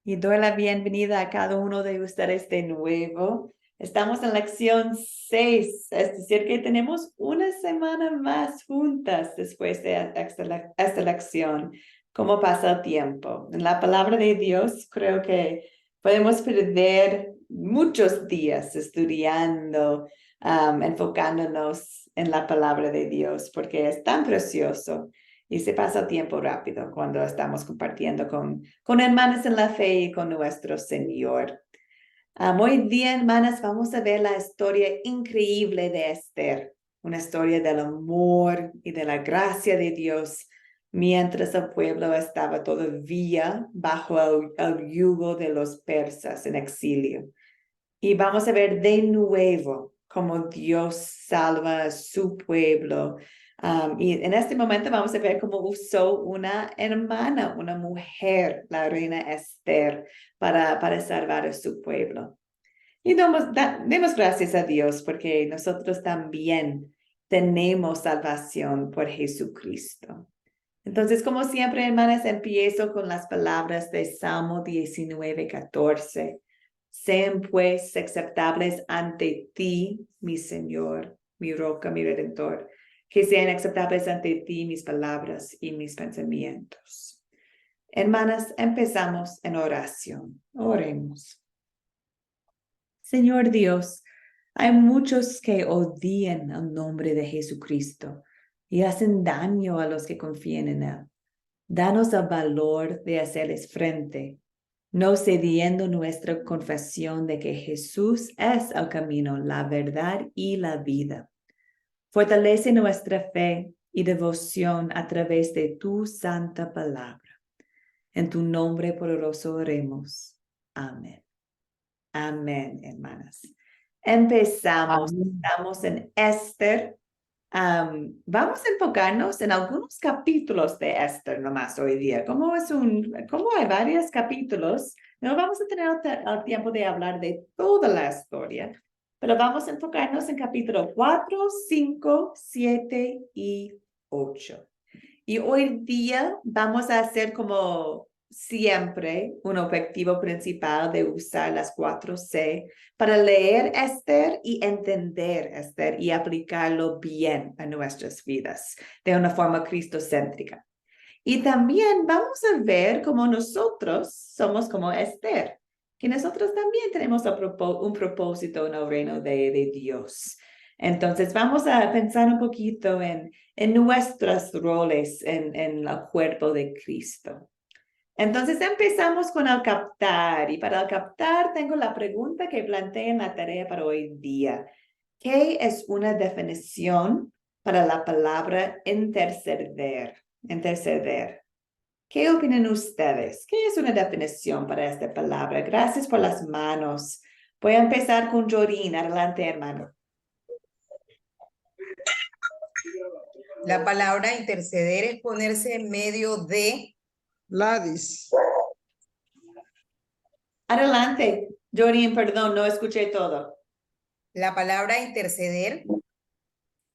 Y doy la bienvenida a cada uno de ustedes de nuevo. Estamos en lección 6, es decir, que tenemos una semana más juntas después de esta lección. ¿Cómo pasa el tiempo? En la palabra de Dios creo que podemos perder muchos días estudiando, enfocándonos en la palabra de Dios, porque es tan precioso. Y se pasa el tiempo rápido cuando estamos compartiendo con hermanas en la fe y con nuestro Señor. Muy bien, hermanas, vamos a ver la historia increíble de Esther, una historia del amor y de la gracia de Dios mientras el pueblo estaba todavía bajo el yugo de los persas en exilio. Y vamos a ver de nuevo cómo Dios salva a su pueblo. Y en este momento vamos a ver cómo usó una hermana, una mujer, la reina Esther, para salvar a su pueblo. Y demos gracias a Dios porque nosotros también tenemos salvación por Jesucristo. Entonces, como siempre, hermanas, empiezo con las palabras de Salmo 19:14. Sean pues aceptables ante ti, mi Señor, mi roca, mi redentor. Que sean aceptables ante ti mis palabras y mis pensamientos. Hermanas, empezamos en oración. Oremos. Señor Dios, hay muchos que odian el nombre de Jesucristo y hacen daño a los que confían en Él. Danos el valor de hacerles frente, no cediendo nuestra confesión de que Jesús es el camino, la verdad y la vida. Fortalece nuestra fe y devoción a través de tu santa palabra. En tu nombre poderoso oremos. Amén. Amén, hermanas. Empezamos. Amén. Estamos en Esther. Vamos a enfocarnos en algunos capítulos de Esther nomás hoy día. Como hay varios capítulos, no vamos a tener el tiempo de hablar de toda la historia, pero vamos a enfocarnos en capítulo 4, 5, 7 y 8. Y hoy día vamos a hacer como siempre un objetivo principal de usar las 4C para leer Esther y entender Esther y aplicarlo bien a nuestras vidas de una forma cristocéntrica. Y también vamos a ver cómo nosotros somos como Esther, que nosotros también tenemos un propósito en el reino de Dios. Entonces vamos a pensar un poquito en nuestros roles en el cuerpo de Cristo. Entonces empezamos con el captar y para el captar tengo la pregunta que planteé en la tarea para hoy día. ¿Qué es una definición para la palabra interceder? Interceder. ¿Qué opinan ustedes? ¿Qué es una definición para esta palabra? Gracias por las manos. Voy a empezar con Jorín. Adelante, hermano. La palabra interceder es ponerse en medio de... Gladys. Adelante, Jorín, perdón, no escuché todo. La palabra interceder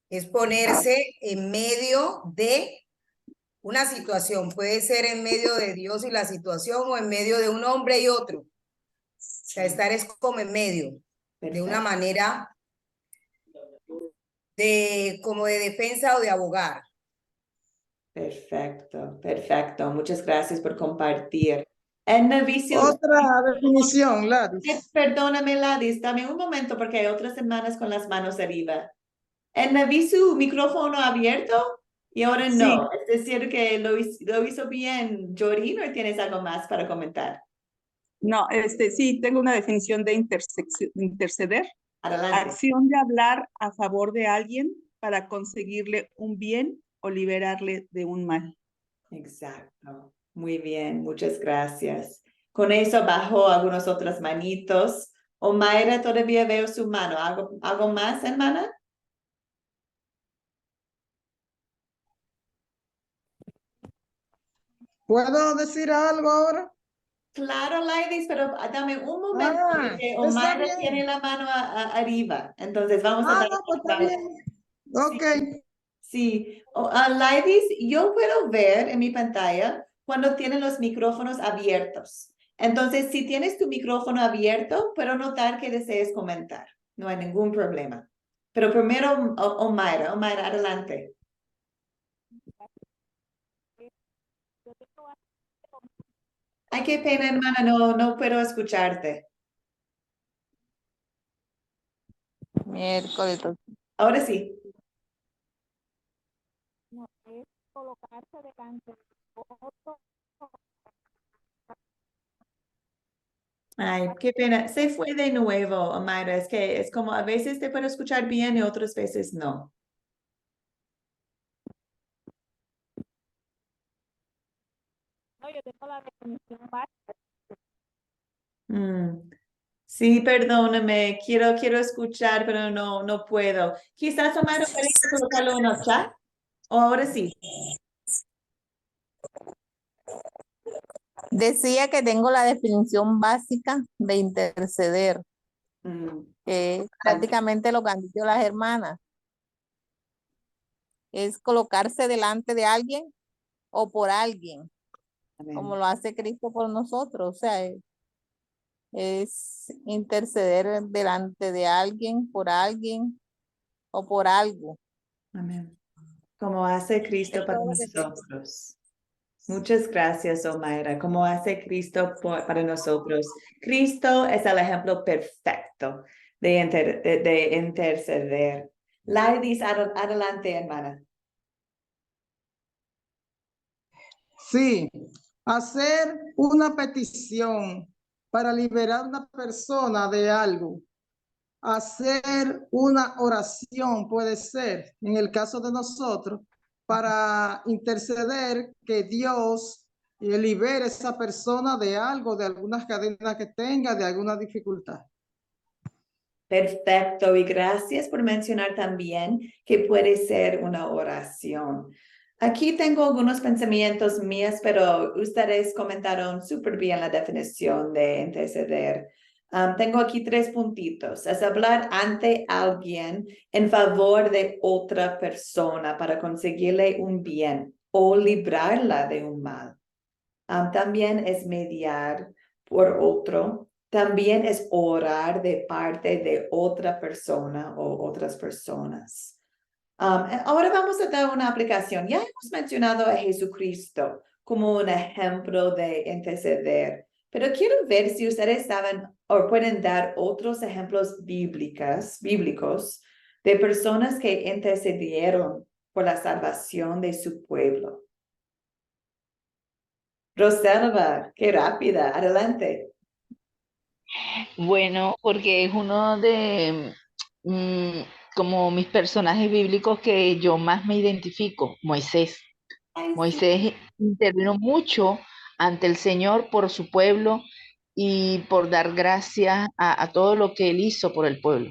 es ponerse en medio de una situación. Puede ser en medio de Dios y la situación o en medio de un hombre y otro. O sea, estar es como en medio, de una manera como de defensa o de abogar. Perfecto, perfecto. Muchas gracias por compartir. En Navicio, Otra definición, Gladys. perdóname, Ladis, dame un momento porque hay otras hermanas con las manos arriba. En Navicio, micrófono abierto y ahora Sí, no. Es decir, que lo hizo bien Jorín, ¿o tienes algo más para comentar? no, sí, tengo una definición de interceder. Adelante. Acción de hablar a favor de alguien para conseguirle un bien o liberarle de un mal. Exacto. Muy bien, muchas gracias. Con eso bajo algunos otras manitos. Omaira, todavía veo su mano. ¿Algo más, hermana? ¿Puedo decir algo ahora? Claro, Ladies, pero dame un momento porque Está Omaira tiene bien. la mano arriba. Entonces vamos a dar. No, pues está bien. Ok. Sí, Ladies, yo puedo ver en mi pantalla cuando tienen los micrófonos abiertos. Entonces, si tienes tu micrófono abierto, puedo notar que desees comentar. No hay ningún problema. Pero primero, Omaira, adelante. Ay, qué pena, hermana, no puedo escucharte. Miércoles. Ahora sí. No, es colocarse delante de otro. Ay, qué pena. Se fue de nuevo, Omaira. Es que es como a veces te puedo escuchar bien y otras veces no. No, yo tengo la definición básica. Mm. Sí, perdóname. Quiero escuchar, pero no puedo. Quizás, Omaira, puedes colocarlo en el chat. ¿O ahora sí? Decía que tengo la definición básica de interceder, Mm. que es prácticamente lo que han dicho las hermanas. Es colocarse delante de alguien o por alguien, como Amén. lo hace Cristo por nosotros. O sea, es interceder delante de alguien, por alguien o por algo. Amén. Como hace Cristo Es para todo lo que tengo. nosotros. Muchas gracias, Omaira. Como hace Cristo para nosotros. Cristo es el ejemplo perfecto de interceder. Laidis, adelante, hermana. Sí, hacer una petición para liberar a una persona de algo. Hacer una oración puede ser, en el caso de nosotros, para interceder que Dios libere a esa persona de algo, de algunas cadenas que tenga, de alguna dificultad. Perfecto, y gracias por mencionar también que puede ser una oración. Aquí tengo algunos pensamientos míos, pero ustedes comentaron súper bien la definición de interceder. Tengo aquí 3 puntitos. Es hablar ante alguien en favor de otra persona para conseguirle un bien o librarla de un mal. También es mediar por otro. También es orar de parte de otra persona o otras personas. Ahora vamos a dar una aplicación. Ya hemos mencionado a Jesucristo como un ejemplo de interceder, pero quiero ver si ustedes saben o pueden dar otros ejemplos bíblicos de personas que intercedieron por la salvación de su pueblo. Rosalba, qué rápida, adelante. Bueno, porque es uno de mm, como mis personajes bíblicos que yo más me identifico, Moisés. Ay, sí. Moisés intervino mucho ante el Señor por su pueblo y por dar gracias a todo lo que él hizo por el pueblo.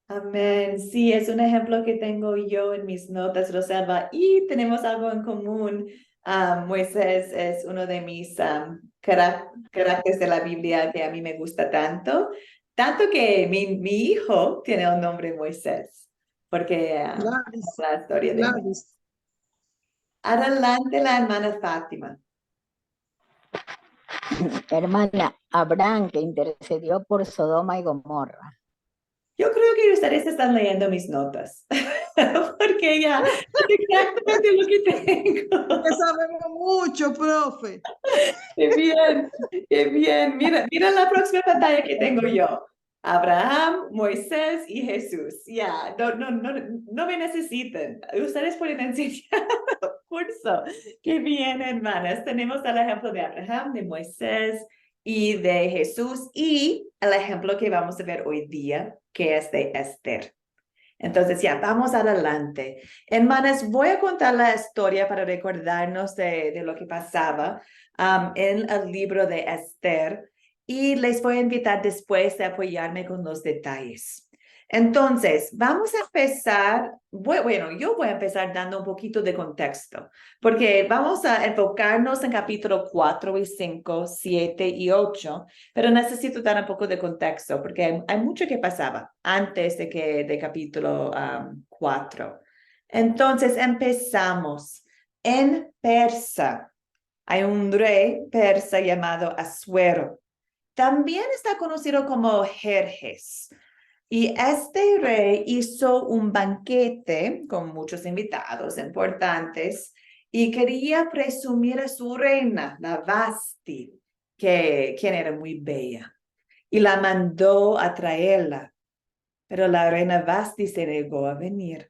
Amén. Sí, es un ejemplo que tengo yo en mis notas, Rosalba, y tenemos algo en común. Moisés es uno de mis caracteres de la Biblia que a mí me gusta tanto que mi hijo tiene el nombre Moisés, porque Gladys, la historia de Moisés. Gladys. Adelante, la hermana Fátima. Hermana, Abraham que intercedió por Sodoma y Gomorra. Yo creo que ustedes están leyendo mis notas, porque ya es exactamente lo que tengo. Que sabemos mucho, profe. Qué bien, qué bien. Mira la próxima pantalla que tengo yo. Abraham, Moisés y Jesús. Ya, no me necesitan. Ustedes pueden enseñar el curso. Qué bien, hermanas. Tenemos el ejemplo de Abraham, de Moisés y de Jesús y el ejemplo que vamos a ver hoy día, que es de Esther. Entonces, ya, vamos adelante. Hermanas, voy a contar la historia para recordarnos de lo que pasaba en el libro de Esther y les voy a invitar después de apoyarme con los detalles. Entonces, vamos a empezar, bueno, yo voy a empezar dando un poquito de contexto, porque vamos a enfocarnos en capítulo 4 y 5, 7 y 8, pero necesito dar un poco de contexto, porque hay mucho que pasaba antes de capítulo 4. Entonces, empezamos en Persa. Hay un rey persa llamado Asuero. También está conocido como Jerjes. Y este rey hizo un banquete con muchos invitados importantes y quería presumir a su reina, la Vasti, quien era muy bella, y la mandó a traerla. Pero la reina Vasti se negó a venir.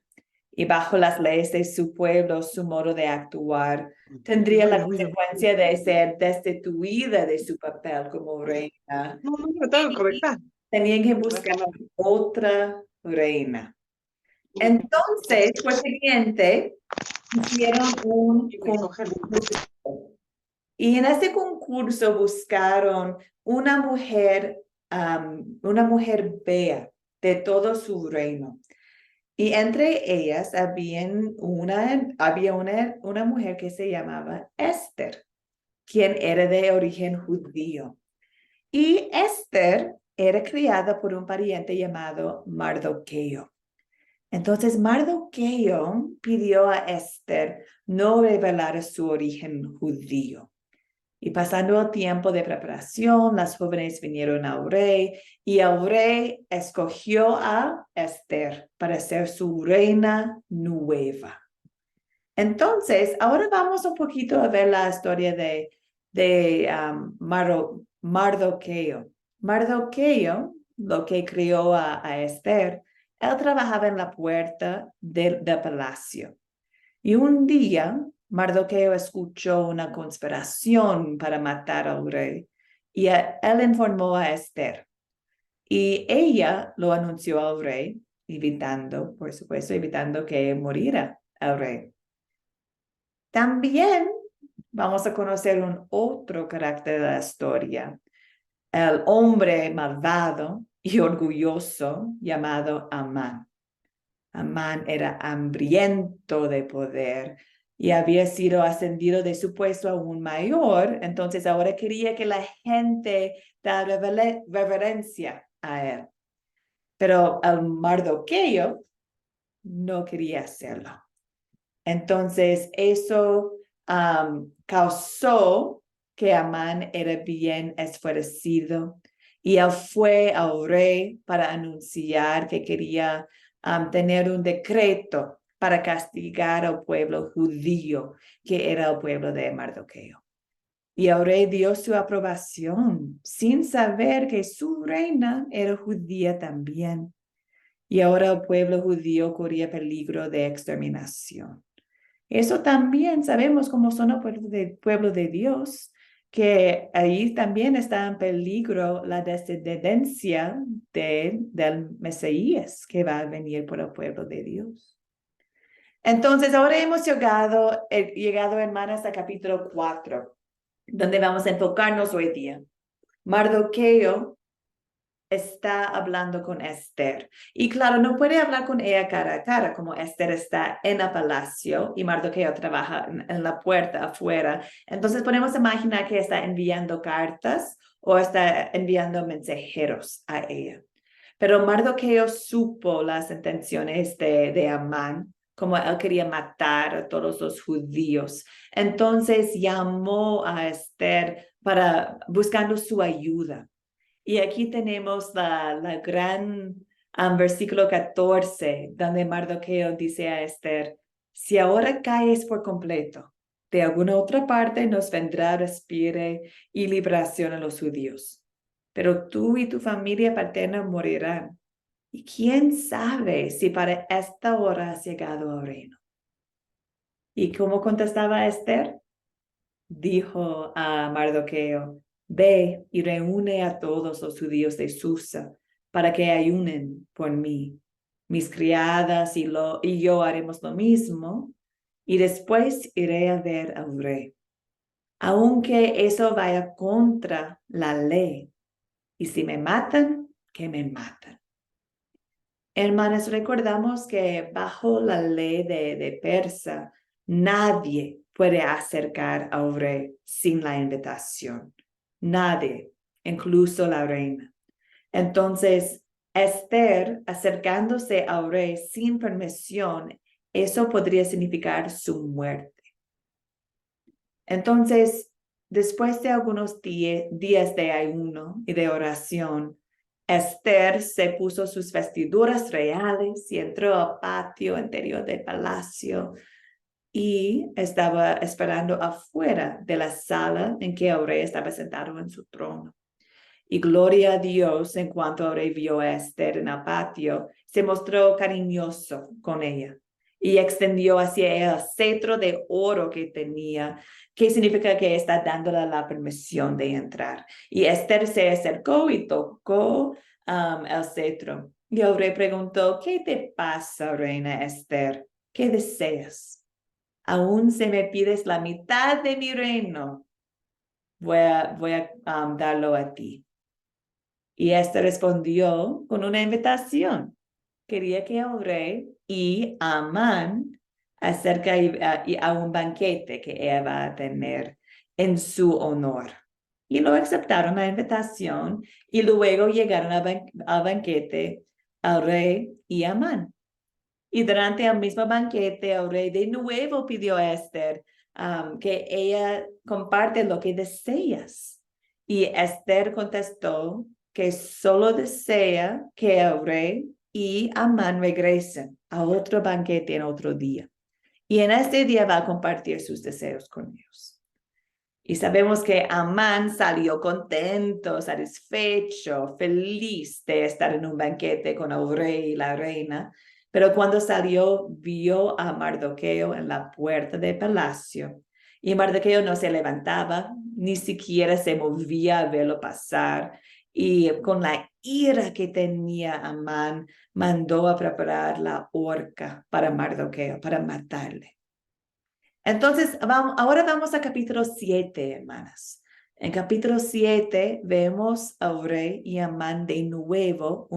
Y bajo las leyes de su pueblo, su modo de actuar tendría la consecuencia de ser destituida de su papel como reina. No, todo correcto. Tenían que buscar otra reina. Entonces, por siguiente, hicieron un concurso. Y en ese concurso buscaron una mujer bella de todo su reino. Y entre ellas había una mujer que se llamaba Esther, quien era de origen judío. Y Esther era criada por un pariente llamado Mardoqueo. Entonces Mardoqueo pidió a Esther no revelar su origen judío. Y pasando el tiempo de preparación, las jóvenes vinieron al rey y el rey escogió a Esther para ser su reina nueva. Entonces, ahora vamos un poquito a ver la historia de Mardoqueo. Mardoqueo, lo que crió a Esther, él trabajaba en la puerta del palacio. Y un día, Mardoqueo escuchó una conspiración para matar al rey y él informó a Esther. Y ella lo anunció al rey, evitando, por supuesto, evitando que muriera el rey. También vamos a conocer un otro carácter de la historia, el hombre malvado y orgulloso llamado Amán. Amán era hambriento de poder y había sido ascendido de su puesto a un mayor, entonces ahora quería que la gente diera reverencia a él. Pero el Mardoqueo no quería hacerlo. Entonces eso causó que Amán era bien esfuercido y él fue al rey para anunciar que quería tener un decreto para castigar al pueblo judío, que era el pueblo de Mardoqueo. Y el rey dio su aprobación sin saber que su reina era judía también. Y ahora el pueblo judío corría peligro de exterminación. Eso también sabemos cómo son el pueblo de Dios, que ahí también está en peligro la descendencia del Mesías que va a venir por el pueblo de Dios. Entonces, ahora hemos llegado, hermanas, a capítulo 4, donde vamos a enfocarnos hoy día. Mardoqueo está hablando con Esther. Y claro, no puede hablar con ella cara a cara, como Esther está en el palacio y Mardoqueo trabaja en la puerta afuera. Entonces podemos imaginar que está enviando cartas o está enviando mensajeros a ella. Pero Mardoqueo supo las intenciones de Amán, como él quería matar a todos los judíos. Entonces llamó a Esther buscando su ayuda. Y aquí tenemos la gran versículo 14, donde Mardoqueo dice a Esther, si ahora caes por completo, de alguna otra parte nos vendrá respiro y liberación a los judíos. Pero tú y tu familia paterna morirán. Y quién sabe si para esta hora has llegado al reino. ¿Y cómo contestaba Esther? Dijo a Mardoqueo, ve y reúne a todos los judíos de Susa para que ayunen por mí. Mis criadas y yo haremos lo mismo y después iré a ver al rey. Aunque eso vaya contra la ley. Y si me matan, que me matan. Hermanas, recordamos que bajo la ley de Persa, nadie puede acercar al rey sin la invitación. Nadie, incluso la reina. Entonces, Esther acercándose al rey sin permisión, eso podría significar su muerte. Entonces, después de algunos días de ayuno y de oración, Esther se puso sus vestiduras reales y entró al patio interior del palacio y estaba esperando afuera de la sala en que el rey estaba sentado en su trono. Y gloria a Dios, en cuanto el rey vio a Esther en el patio, se mostró cariñoso con ella y extendió hacia ella el cetro de oro que tenía, que significa que está dándole la permisión de entrar. Y Esther se acercó y tocó el cetro. Y el rey preguntó, ¿qué te pasa, reina Esther? ¿Qué deseas? Aún si me pides la mitad de mi reino, voy a darlo a ti. Y Esther respondió con una invitación. Quería que el rey y Amán acerca a un banquete que ella va a tener en su honor. Y lo aceptaron la invitación y luego llegaron al banquete al rey y Amán. Y durante el mismo banquete, el rey de nuevo pidió a Esther que ella comparte lo que deseas. Y Esther contestó que solo desea que el rey y Amán regresen a otro banquete en otro día. Y en este día va a compartir sus deseos con ellos. Y sabemos que Amán salió contento, satisfecho, feliz de estar en un banquete con el rey y la reina. Pero cuando salió, vio a Mardoqueo en la puerta del palacio. Y Mardoqueo no se levantaba, ni siquiera se movía a verlo pasar. Y con la ira que tenía Amán, mandó a preparar la horca para Mardoqueo, para matarle. Entonces, ahora vamos a capítulo 7, hermanas. En capítulo 7 vemos al rey y Amán de nuevo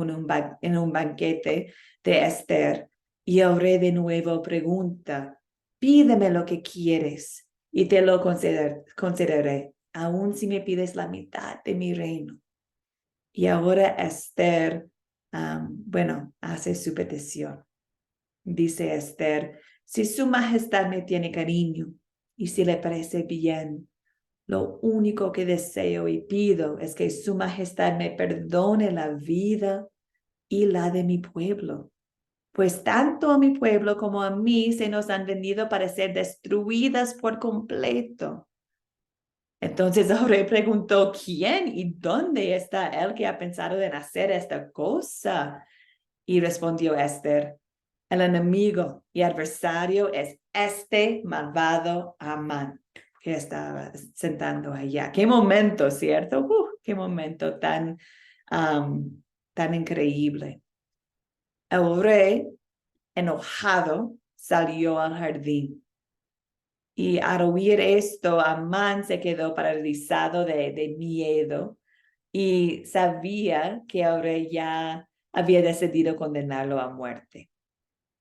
en un banquete de Esther. Y el rey de nuevo pregunta, pídeme lo que quieres y te lo concederé, aun si me pides la mitad de mi reino. Y ahora Esther, hace su petición. Dice Esther, si su majestad me tiene cariño y si le parece bien, lo único que deseo y pido es que su majestad me perdone la vida y la de mi pueblo, pues tanto a mi pueblo como a mí se nos han venido para ser destruidas por completo. Entonces el rey preguntó, ¿quién y dónde está él que ha pensado en hacer esta cosa? Y respondió Esther, el enemigo y adversario es este malvado Amán que estaba sentando allá. Qué momento, ¿cierto? Qué momento tan increíble. El rey, enojado, salió al jardín. Y al oír esto, Amán se quedó paralizado de miedo y sabía que el rey ya había decidido condenarlo a muerte.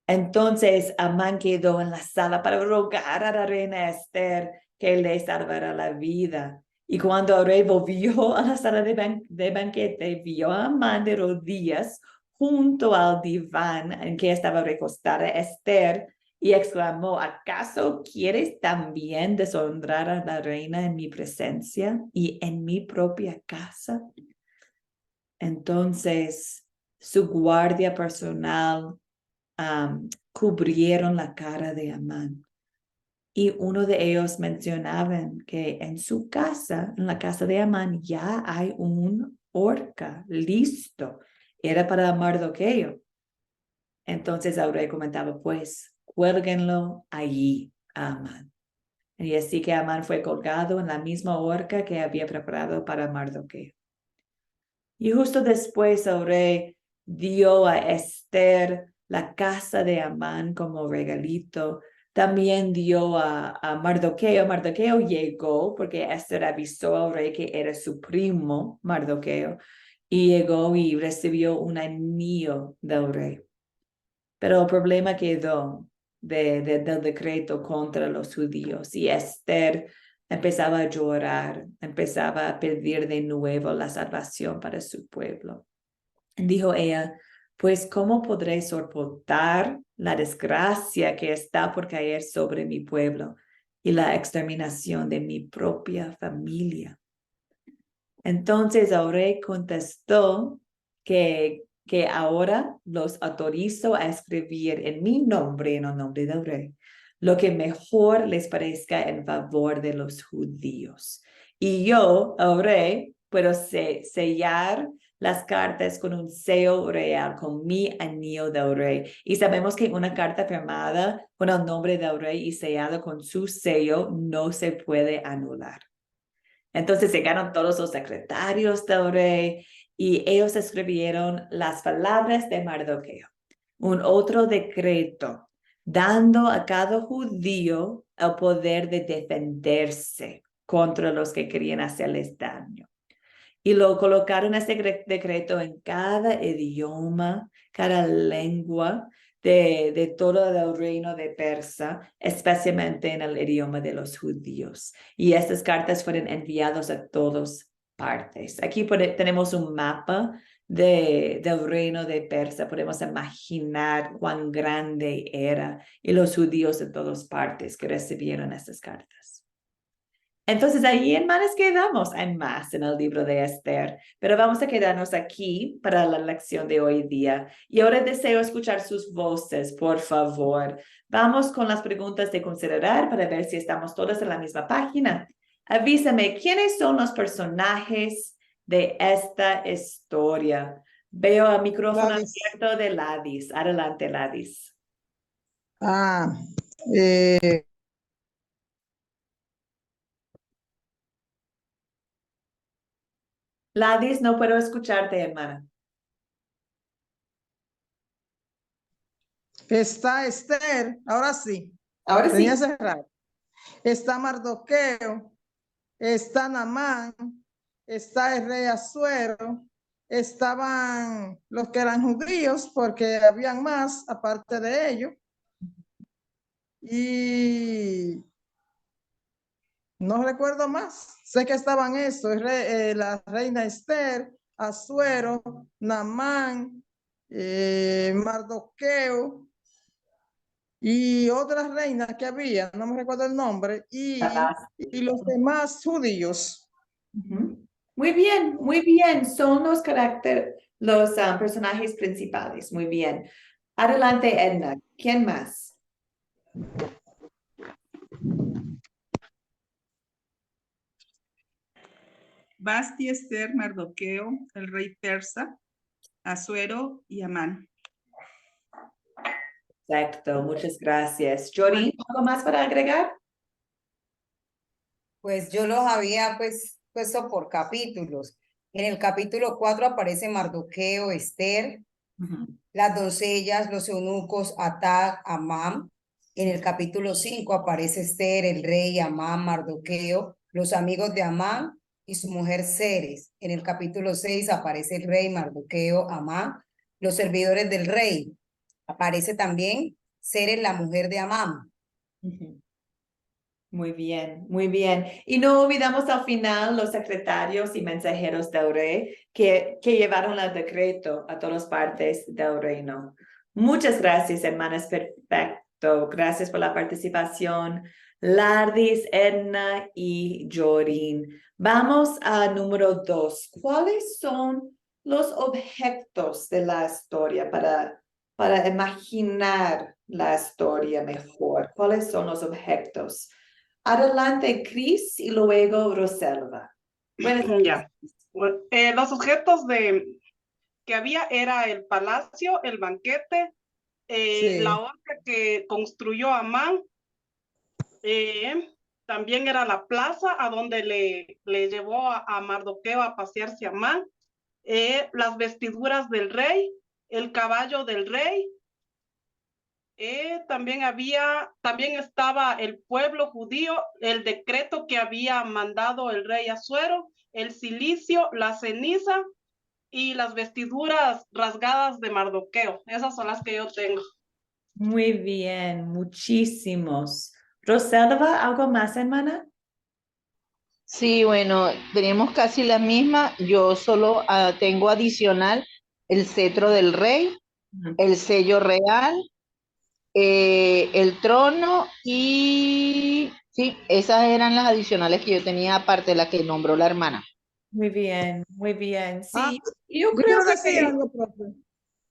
Entonces Amán quedó en la sala para rogar a la reina Esther que le salvara la vida. Y cuando el rey volvió a la sala de banquete, vio a Amán de rodillas junto al diván en que estaba recostada Esther y exclamó, ¿acaso quieres también deshonrar a la reina en mi presencia y en mi propia casa? Entonces su guardia personal cubrieron la cara de Amán. Y uno de ellos mencionaban que en su casa, en la casa de Amán, ya hay un horca listo. Era para Mardoqueo. Entonces el rey comentaba, pues, cuélguenlo allí a Amán. Y así que Amán fue colgado en la misma horca que había preparado para Mardoqueo. Y justo después el rey dio a Esther la casa de Amán como regalito. También dio a Mardoqueo. Mardoqueo llegó porque Esther avisó al rey que era su primo, Mardoqueo, y llegó y recibió un anillo del rey. Pero el problema quedó del decreto contra los judíos y Esther empezaba a llorar, empezaba a pedir de nuevo la salvación para su pueblo. Dijo ella, pues ¿cómo podré soportar la desgracia que está por caer sobre mi pueblo? y la exterminación de mi propia familia. Entonces el rey contestó que ahora los autorizo a escribir en mi nombre, en el nombre del rey, lo que mejor les parezca en favor de los judíos. Y yo, el rey, puedo sellar las cartas con un sello real, con mi anillo del rey. Y sabemos que una carta firmada con el nombre del rey y sellada con su sello no se puede anular. Entonces llegaron todos los secretarios del rey y ellos escribieron las palabras de Mardoqueo, un otro decreto, dando a cada judío el poder de defenderse contra los que querían hacerles daño. Y lo colocaron ese decreto en cada idioma, cada lengua de todo el reino de Persia, especialmente en el idioma de los judíos. Y estas cartas fueron enviadas a todas partes. Aquí tenemos un mapa del reino de Persia. Podemos imaginar cuán grande era y los judíos de todas partes que recibieron estas cartas. Entonces ahí, hermanos, quedamos en más en el libro de Esther, pero vamos a quedarnos aquí para la lección de hoy día. Y ahora deseo escuchar sus voces, por favor. Vamos con las preguntas de considerar para ver si estamos todos en la misma página. Avísame, ¿quiénes son los personajes de esta historia? Veo el micrófono Gladys. abierto de Ladis. Adelante, Ladis. Ladis, no puedo escucharte, hermana. Está Esther, ahora sí. Ahora sí. Tenía cerrado. Está Mardoqueo, está Naamán, está el rey Asuero, estaban los que eran judíos, porque habían más aparte de ellos. Y no recuerdo más. Sé que estaban estos, la reina Esther, Asuero, Naamán, Mardoqueo y otras reinas que había, no me recuerdo el nombre, y los demás judíos. Muy bien, muy bien. Son los personajes principales. Muy bien. Adelante, Edna. ¿Quién más? Vasti, Esther, Mardoqueo, el rey persa, Asuero y Amán. Exacto, muchas gracias. Jory, ¿algo más para agregar? Pues yo los había puesto por capítulos. En el capítulo 4 aparece Mardoqueo, Esther, las doncellas, los eunucos, Atag, Amán. En el capítulo 5 aparece Esther, el rey, Amán, Mardoqueo, los amigos de Amán y su mujer Ceres. En el capítulo 6 aparece el rey, Mardoqueo, Amán, los servidores del rey. Aparece también Ceres, la mujer de Amán. Muy bien, muy bien. Y no olvidamos al final los secretarios y mensajeros del rey que llevaron el decreto a todas partes del reino. Muchas gracias, hermanas. Perfecto. Gracias por la participación. Lardis, Edna y Jorin. Vamos a número 2. ¿Cuáles son los objetos de la historia para imaginar la historia mejor? ¿Cuáles son los objetos? Adelante, Cris, y luego Roselva. Ya. Los objetos que había era el palacio, el banquete, Sí. la horca que construyó Amán, también era la plaza a donde le llevó a Mardoqueo a pasearse Amán, las vestiduras del rey, el caballo del rey. También estaba el pueblo judío, el decreto que había mandado el rey Asuero, el cilicio, la ceniza y las vestiduras rasgadas de Mardoqueo. Esas son las que yo tengo. Muy bien, muchísimos. Roselva, ¿algo más, hermana? Sí, bueno, tenemos casi la misma. Yo solo tengo adicional el cetro del rey, el sello real, el trono y Sí, esas eran las adicionales que yo tenía aparte de la que nombró la hermana. Muy bien, muy bien. Ah, Sí, yo yo creo quiero decir que, algo, profe.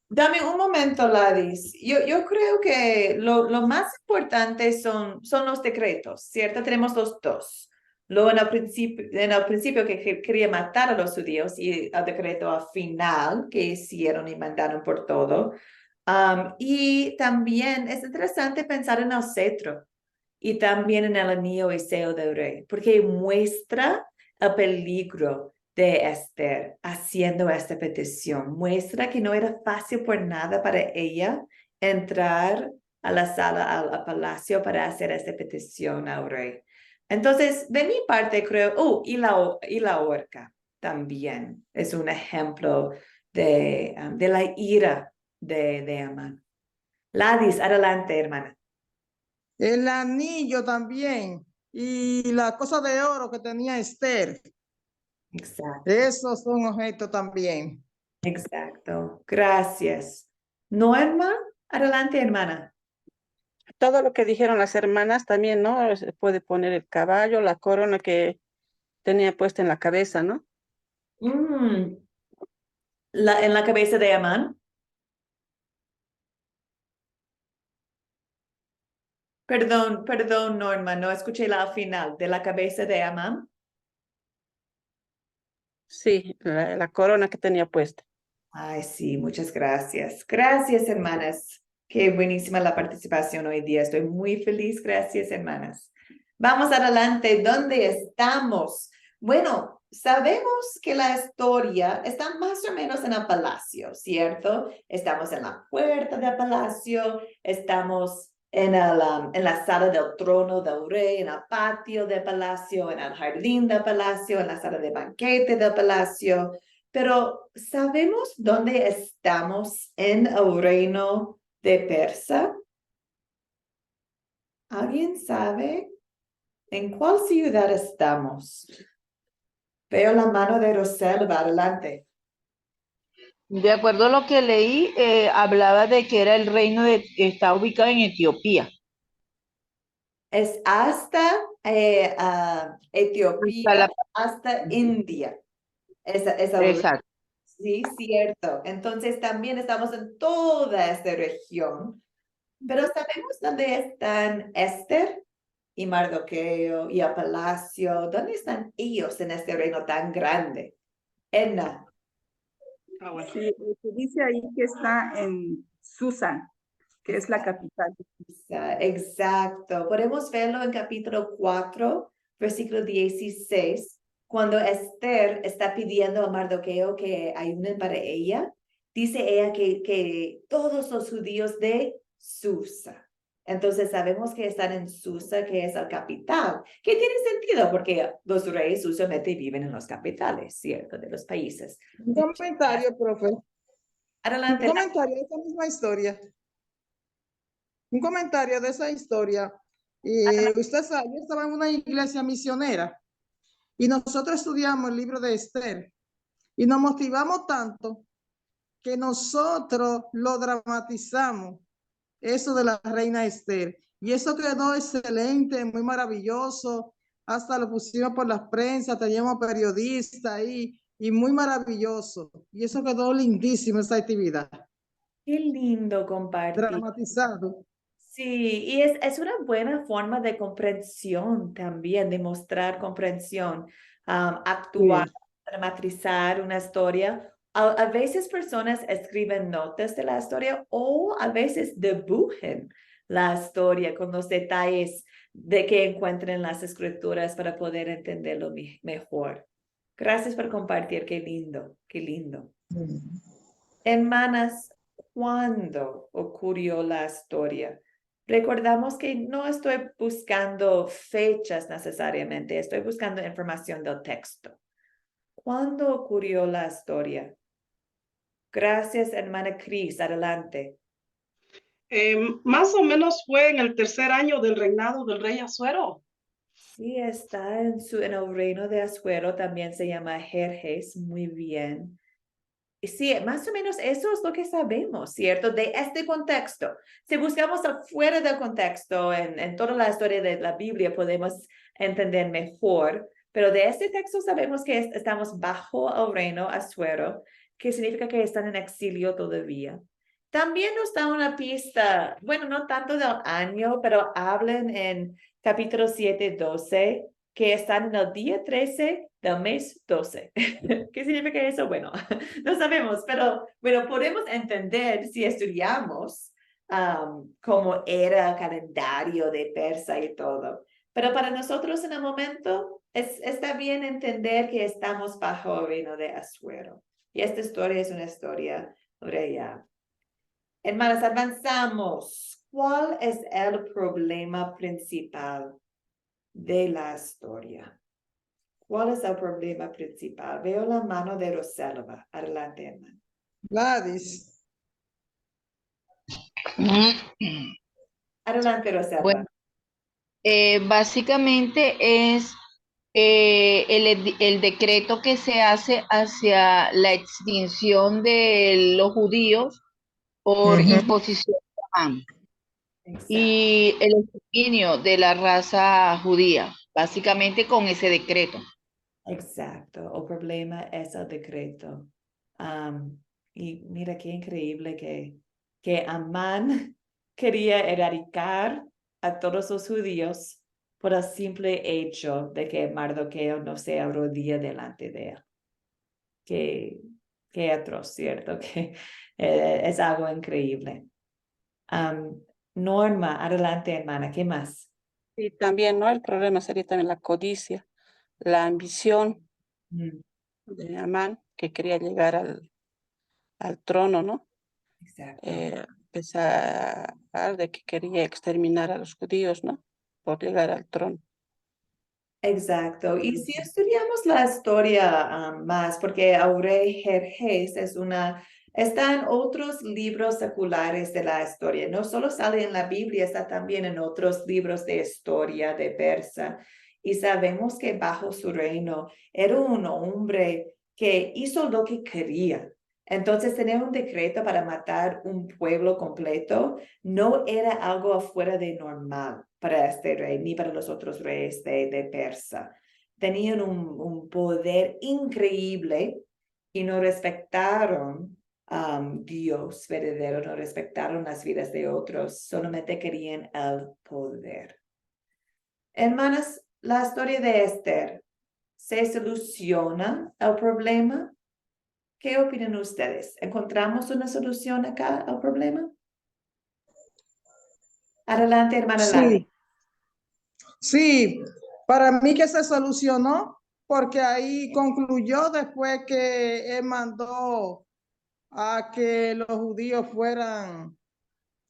dame un momento, Ladis. Yo creo que lo más importante son los decretos, ¿cierto? Tenemos los dos. Lo en el principio que quería matar a los judíos y el decreto al final que hicieron y mandaron por todo. Y también es interesante pensar en el cetro y también en el anillo y sello del rey, porque muestra el peligro de Esther haciendo esta petición. Muestra que no era fácil por nada para ella entrar a la sala, al palacio para hacer esta petición al rey. Entonces, de mi parte creo, y la horca también es un ejemplo de la ira de Amán. Ladis, adelante, hermana. El anillo también. Y la cosa de oro que tenía Esther. Exacto. Esos son objetos también. Exacto, gracias. Norma, adelante, hermana. Todo lo que dijeron las hermanas también, ¿no? Se puede poner el caballo, la corona que tenía puesta en la cabeza, ¿no? En la cabeza de Amán. Perdón, Norma, no escuché la final. ¿De la cabeza de Amán? Sí, la corona que tenía puesta. Ay, sí, muchas gracias. Gracias, hermanas. Qué buenísima la participación hoy día. Estoy muy feliz. Gracias, hermanas. Vamos adelante. ¿Dónde estamos? Bueno, sabemos que la historia está más o menos en el palacio, ¿cierto? Estamos en la puerta del palacio, estamos en la sala del trono del rey, en el patio del palacio, en el jardín del palacio, en la sala de banquete del palacio. Pero ¿sabemos dónde estamos en el reino de Persia? ¿Alguien sabe en cuál ciudad estamos? Veo la mano de Roselva, adelante. De acuerdo a lo que leí, hablaba de que era el reino está ubicado en Etiopía. Es hasta Etiopía, hasta India. Exacto. Sí, cierto. Entonces también estamos en toda esta región. Pero ¿sabemos dónde están Esther y Mardoqueo y el palacio? ¿Dónde están ellos en este reino tan grande? Edna. Sí, se dice ahí que está en Susa, que es la capital. Exacto. Podemos verlo en capítulo 4, versículo 16, cuando Esther está pidiendo a Mardoqueo que ayuden para ella. Dice ella que todos los judíos de Susa. Entonces sabemos que están en Susa, que es la capital, que tiene sentido porque los reyes usualmente viven en las capitales, ¿cierto? De los países. Un comentario, profe. Adelante. Un comentario de esa misma historia. Un comentario de esa historia. Usted sabe, yo estaba en una iglesia misionera y nosotros estudiamos el libro de Esther y nos motivamos tanto que nosotros lo dramatizamos, eso de la reina Esther. Y eso quedó excelente, muy maravilloso. Hasta lo pusimos por las prensas, teníamos periodistas ahí y muy maravilloso. Y eso quedó lindísimo, esa actividad. Qué lindo compartir. Dramatizado. Sí, y es una buena forma de comprensión también, de mostrar comprensión, actuar, Sí. dramatizar una historia. A veces personas escriben notas de la historia o a veces dibujan la historia con los detalles de que encuentren en las escrituras para poder entenderlo mejor. Gracias por compartir, qué lindo, qué lindo. Hermanas, ¿cuándo ocurrió la historia? Recordamos que no estoy buscando fechas necesariamente, estoy buscando información del texto. ¿Cuándo ocurrió la historia? Gracias, hermana Cris, adelante. Más o menos fue en el 3er año del reinado del rey Asuero. Sí, está en el reino de Asuero, también se llama Jerjes, muy bien. sí, más o menos eso es lo que sabemos, ¿cierto? De este contexto. Si buscamos afuera del contexto, en toda la historia de la Biblia podemos entender mejor, pero de este texto sabemos que estamos bajo el reino Asuero, que significa que están en exilio todavía. También nos da una pista, bueno, no tanto del año, pero hablan en capítulo 7:12 que están en el día 13 del mes 12. ¿Qué significa eso? Bueno, no sabemos, pero bueno, podemos entender si estudiamos cómo era el calendario de Persa y todo. Pero para nosotros en el momento está bien entender que estamos bajo el reino de Asuero. Y esta historia es una historia real. Hermanas, avanzamos. ¿Cuál es el problema principal de la historia? ¿Cuál es el problema principal? Veo la mano de Rosalba. Adelante, hermano. Gladys. Adelante, Rosalba. Bueno, básicamente es el decreto que se hace hacia la extinción de los judíos por imposición de Amán Exacto. y el exterminio de la raza judía, básicamente con ese decreto. Exacto. El problema es el decreto. Y mira qué increíble que Amán quería erradicar a todos los judíos por el simple hecho de que Mardoqueo no se arrodilla delante de él. Qué atroz, ¿cierto? Que es algo increíble. Norma, adelante, hermana, ¿qué más? Y también, ¿no? El problema sería también la codicia, la ambición de Amán, que quería llegar al trono, ¿no? Exacto. A pesar de que quería exterminar a los judíos, ¿no? Por llegar al trono. Exacto. Y si estudiamos la historia más, porque Aurey Jerjes está en otros libros seculares de la historia. No solo sale en la Biblia, está también en otros libros de historia de Persa. Y sabemos que bajo su reino era un hombre que hizo lo que quería. Entonces, tener un decreto para matar un pueblo completo no era algo afuera de normal para este rey, ni para los otros reyes de Persa. Tenían un poder increíble y no respetaron Dios verdadero, no respetaron las vidas de otros, solamente querían el poder. Hermanas, la historia de Esther, ¿se soluciona el problema? ¿Qué opinan ustedes? ¿Encontramos una solución acá al problema? Adelante, hermana Lali. Sí, para mí que se solucionó, porque ahí concluyó después que él mandó a que los judíos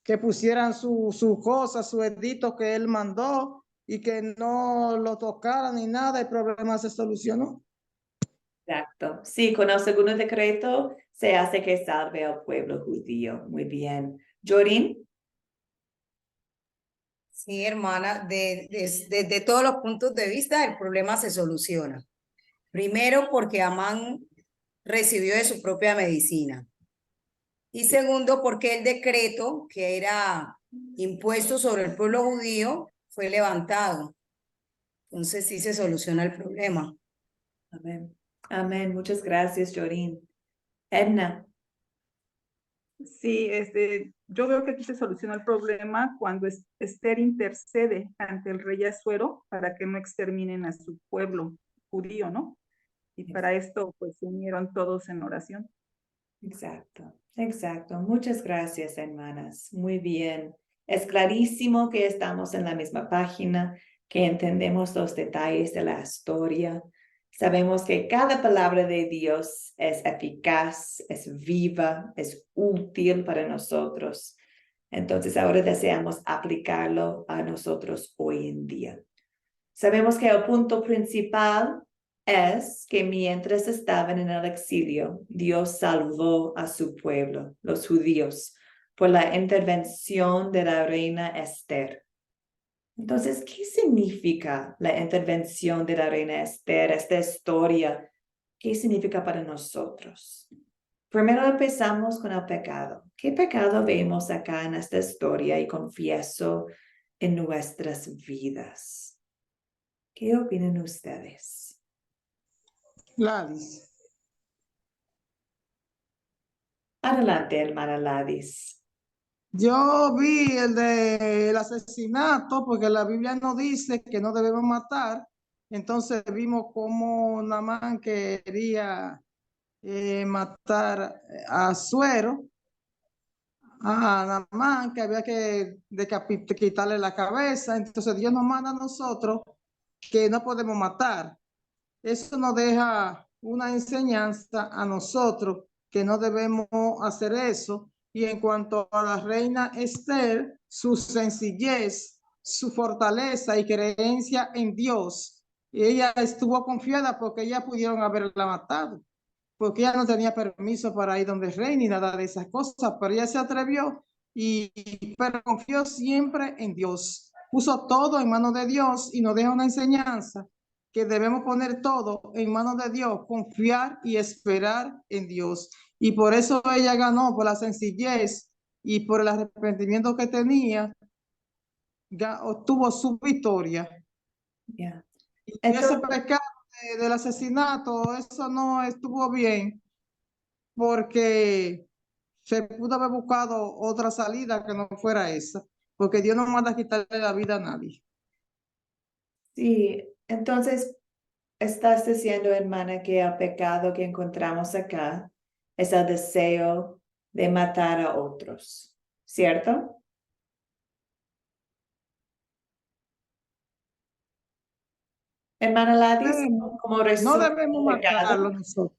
que pusieran su cosa, su edicto que él mandó y que no lo tocaran ni nada, el problema se solucionó. Exacto. Sí, con el segundo decreto se hace que salve al pueblo judío. Muy bien. Jorin. Sí, hermana, desde todos los puntos de vista el problema se soluciona. Primero, porque Amán recibió de su propia medicina. Y segundo, porque el decreto que era impuesto sobre el pueblo judío fue levantado. Entonces sí se soluciona el problema. Amén. Amén. Muchas gracias, Jorin. Edna. Sí, yo veo que aquí se soluciona el problema cuando Esther intercede ante el rey Asuero para que no exterminen a su pueblo judío, ¿no? Y para esto, pues, se unieron todos en oración. Exacto, exacto. Muchas gracias, hermanas. Muy bien. Es clarísimo que estamos en la misma página, que entendemos los detalles de la historia. Sabemos que cada palabra de Dios es eficaz, es viva, es útil para nosotros. Entonces ahora deseamos aplicarlo a nosotros hoy en día. Sabemos que el punto principal es que mientras estaban en el exilio, Dios salvó a su pueblo, los judíos, por la intervención de la reina Esther. Entonces, ¿qué significa la intervención de la reina Esther, esta historia? ¿Qué significa para nosotros? Primero empezamos con el pecado. ¿Qué pecado vemos acá en esta historia y confieso en nuestras vidas? ¿Qué opinan ustedes? Gladys. Adelante, hermana Ladis. Yo vi el del asesinato porque la Biblia no dice que no debemos matar. Entonces vimos cómo Naamán quería matar a Suero, a Naamán, que había que quitarle la cabeza. Entonces Dios nos manda a nosotros que no podemos matar. Eso nos deja una enseñanza a nosotros que no debemos hacer eso. Y en cuanto a la reina Esther, su sencillez, su fortaleza y creencia en Dios, ella estuvo confiada porque ella pudieron haberla matado, porque ella no tenía permiso para ir donde el rey ni nada de esas cosas, pero ella se atrevió pero confió siempre en Dios. Puso todo en manos de Dios y nos deja una enseñanza que debemos poner todo en manos de Dios, confiar y esperar en Dios. Y por eso ella ganó, por la sencillez y por el arrepentimiento que tenía, obtuvo su victoria. Yeah. Y Entonces, ese pecado del asesinato, eso no estuvo bien, porque se pudo haber buscado otra salida que no fuera esa, porque Dios no manda a quitarle la vida a nadie. sí, entonces estás diciendo, hermana, que el pecado que encontramos acá es el deseo de matar a otros, ¿cierto? Hermana Ladis, como No resumen debemos del pecado. matarlo nosotros.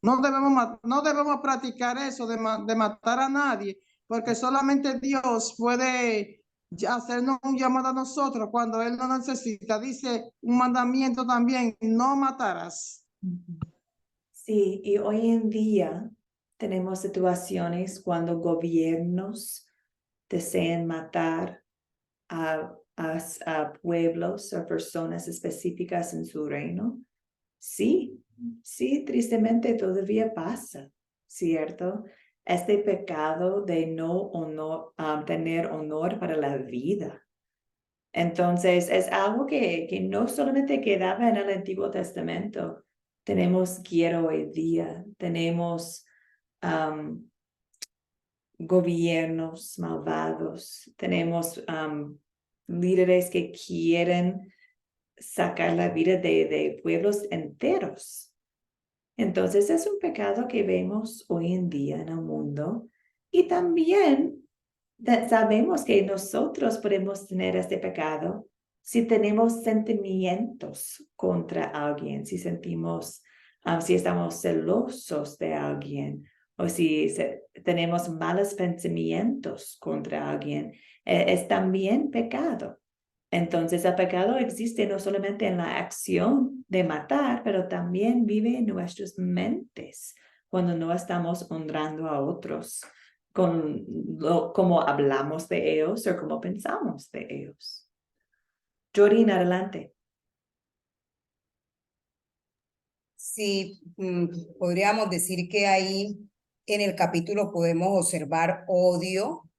No debemos practicar eso de matar a nadie, porque solamente Dios puede hacernos un llamado a nosotros cuando Él no necesita. Dice un mandamiento también, no matarás. Sí, y hoy en día tenemos situaciones cuando gobiernos desean matar a pueblos o personas específicas en su reino. Sí, tristemente todavía pasa, ¿cierto? Este pecado de no tener honor para la vida. Entonces, es algo que no solamente quedaba en el Antiguo Testamento. Tenemos guerra hoy día, tenemos gobiernos malvados, tenemos líderes que quieren sacar la vida de pueblos enteros. Entonces es un pecado que vemos hoy en día en el mundo y también sabemos que nosotros podemos tener este pecado si tenemos sentimientos contra alguien, si sentimos, si estamos celosos de alguien o si tenemos malos pensamientos contra alguien, es también pecado. Entonces el pecado existe no solamente en la acción de matar, pero también vive en nuestras mentes cuando no estamos honrando a otros con cómo hablamos de ellos o cómo pensamos de ellos. Jordan, adelante. Sí, podríamos decir que ahí en el capítulo podemos observar odio.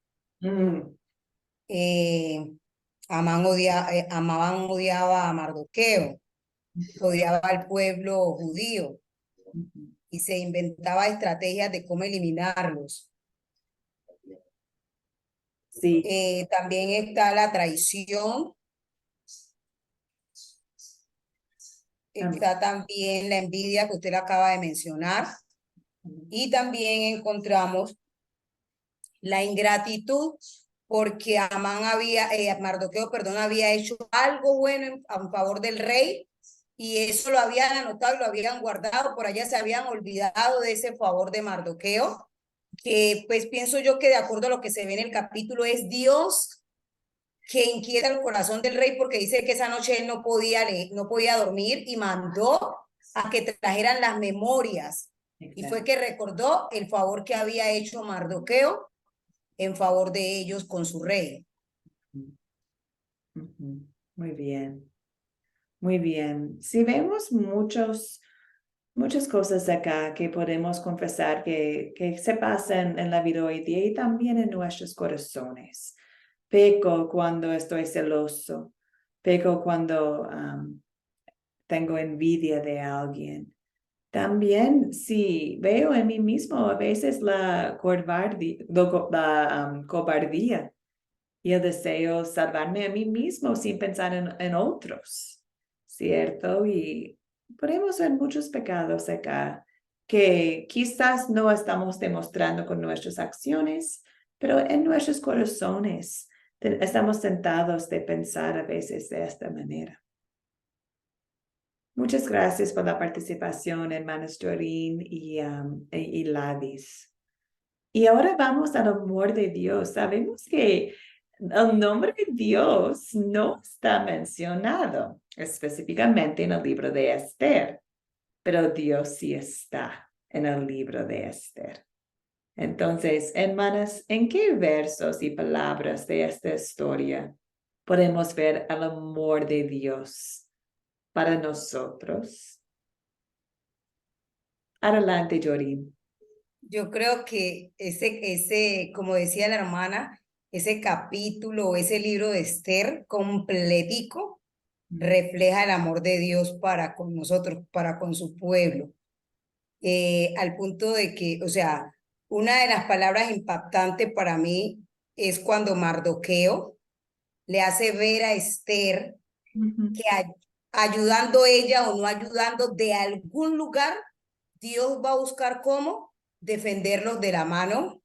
Amán odiaba a Mardoqueo, odiaba al pueblo judío y se inventaba estrategias de cómo eliminarlos. Sí. También está la traición. Está también la envidia que usted le acaba de mencionar. Y también encontramos la ingratitud, porque Mardoqueo, había hecho algo bueno a favor del rey y eso lo habían anotado y lo habían guardado, por allá se habían olvidado de ese favor de Mardoqueo, que pues pienso yo que de acuerdo a lo que se ve en el capítulo es Dios que inquieta el corazón del rey porque dice que esa noche él no podía dormir y mandó a que trajeran las memorias. Exacto. Y fue que recordó el favor que había hecho Mardoqueo en favor de ellos con su rey. Muy bien. Muy bien. Si vemos muchos muchas cosas acá que podemos confesar que se pasan en la vida hoy día y también en nuestros corazones. Peco cuando estoy celoso, peco cuando tengo envidia de alguien. También sí, veo en mí mismo a veces la cobardía y el deseo salvarme a mí mismo sin pensar en otros, ¿cierto? Y podemos ver muchos pecados acá que quizás no estamos demostrando con nuestras acciones, pero en nuestros corazones estamos tentados de pensar a veces de esta manera. Muchas gracias por la participación, hermanos Dorin y Ladis. Y ahora vamos al amor de Dios. Sabemos que el nombre de Dios no está mencionado específicamente en el libro de Esther, pero Dios sí está en el libro de Esther. Entonces, hermanas, ¿en qué versos y palabras de esta historia podemos ver el amor de Dios para nosotros? Adelante, Jorin. Yo creo que como decía la hermana, ese capítulo o ese libro de Esther completico refleja el amor de Dios para con nosotros, para con su pueblo. Al punto de que, o sea, una de las palabras impactantes para mí es cuando Mardoqueo le hace ver a Esther que ayudando ella o no ayudando, de algún lugar, Dios va a buscar cómo defenderlos de la mano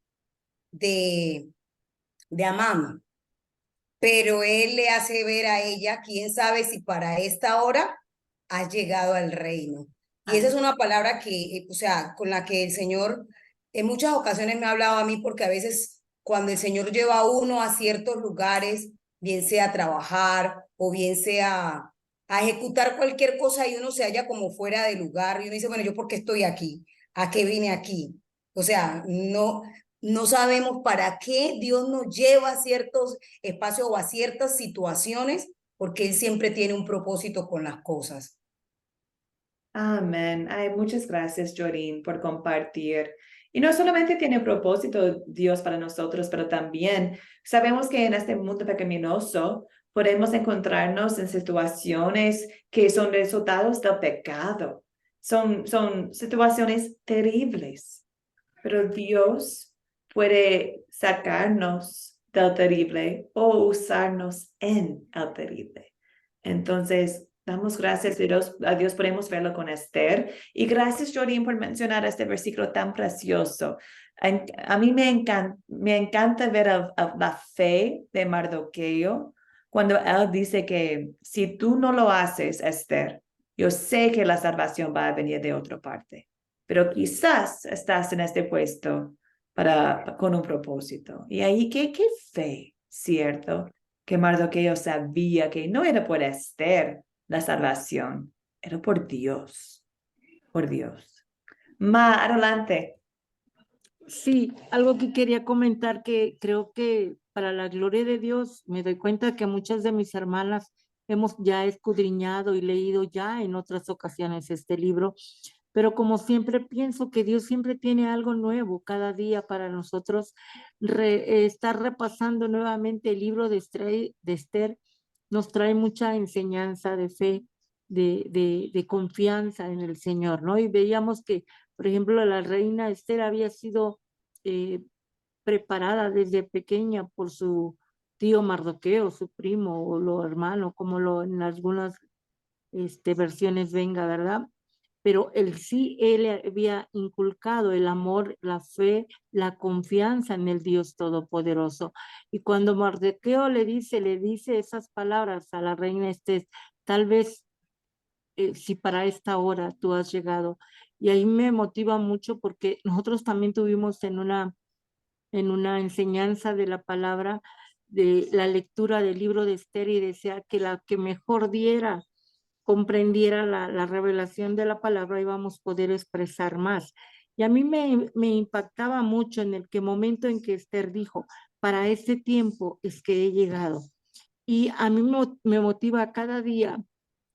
de Amán. Pero él le hace ver a ella, quién sabe si para esta hora has llegado al reino. Y esa es una palabra que, o sea, con la que el Señor en muchas ocasiones me ha hablado a mí, porque a veces cuando el Señor lleva a uno a ciertos lugares, bien sea a trabajar o bien sea a ejecutar cualquier cosa y uno se halla como fuera de lugar y uno dice, bueno, ¿yo por qué estoy aquí? ¿A qué vine aquí? O sea, no sabemos para qué Dios nos lleva a ciertos espacios o a ciertas situaciones, porque Él siempre tiene un propósito con las cosas. Amén. Ay, muchas gracias, Jorin, por compartir. Y no solamente tiene propósito Dios para nosotros, pero también sabemos que en este mundo pecaminoso podemos encontrarnos en situaciones que son resultados del pecado. Son situaciones terribles, pero Dios puede sacarnos del terrible o usarnos en el terrible. Entonces, damos gracias a Dios, podemos verlo con Esther. Y gracias, Jorin, por mencionar este versículo tan precioso. A mí me encanta ver la fe de Mardoqueo cuando él dice que si tú no lo haces, Esther, yo sé que la salvación va a venir de otra parte, pero quizás estás en este puesto con un propósito. Y ahí, qué fe, ¿cierto? Que Mardoqueo sabía que no era por Esther la salvación, era por Dios, por Dios. Ma, adelante. Sí, algo que quería comentar que creo que para la gloria de Dios me doy cuenta que muchas de mis hermanas hemos ya escudriñado y leído ya en otras ocasiones este libro, pero como siempre pienso que Dios siempre tiene algo nuevo cada día para nosotros. Estar repasando nuevamente el libro de Esther nos trae mucha enseñanza de fe, de confianza en el Señor, ¿no? Y veíamos que, por ejemplo, la reina Esther había sido preparada desde pequeña por su tío Mardoqueo, su primo o lo hermano, como en algunas versiones venga, ¿verdad? Pero él le había inculcado el amor, la fe, la confianza en el Dios Todopoderoso. Y cuando Mardoqueo le dice esas palabras a la reina Esther, tal vez si para esta hora tú has llegado. Y ahí me motiva mucho porque nosotros también tuvimos en una enseñanza de la palabra, de la lectura del libro de Esther, y decía que la que mejor comprendiera la revelación de la palabra, íbamos a poder expresar más. Y a mí me impactaba mucho en el momento en que Esther dijo, para este tiempo es que he llegado. Y a mí me motiva cada día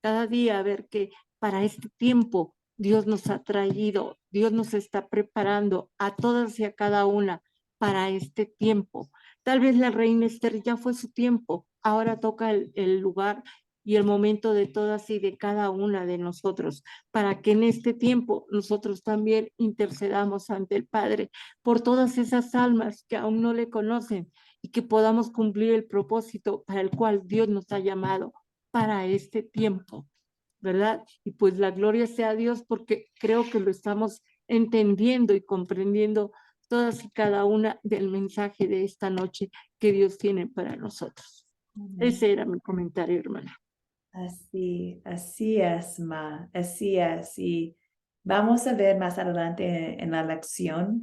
a ver que para este tiempo Dios nos ha traído, Dios nos está preparando a todas y a cada una para este tiempo. Tal vez la reina Esther ya fue su tiempo, ahora toca el lugar y el momento de todas y de cada una de nosotros, para que en este tiempo nosotros también intercedamos ante el Padre por todas esas almas que aún no le conocen y que podamos cumplir el propósito para el cual Dios nos ha llamado para este tiempo, ¿verdad? Y pues la gloria sea a Dios porque creo que lo estamos entendiendo y comprendiendo todas y cada una del mensaje de esta noche que Dios tiene para nosotros. Ese era mi comentario, hermana. Así es, Ma, así es. Y vamos a ver más adelante en la lección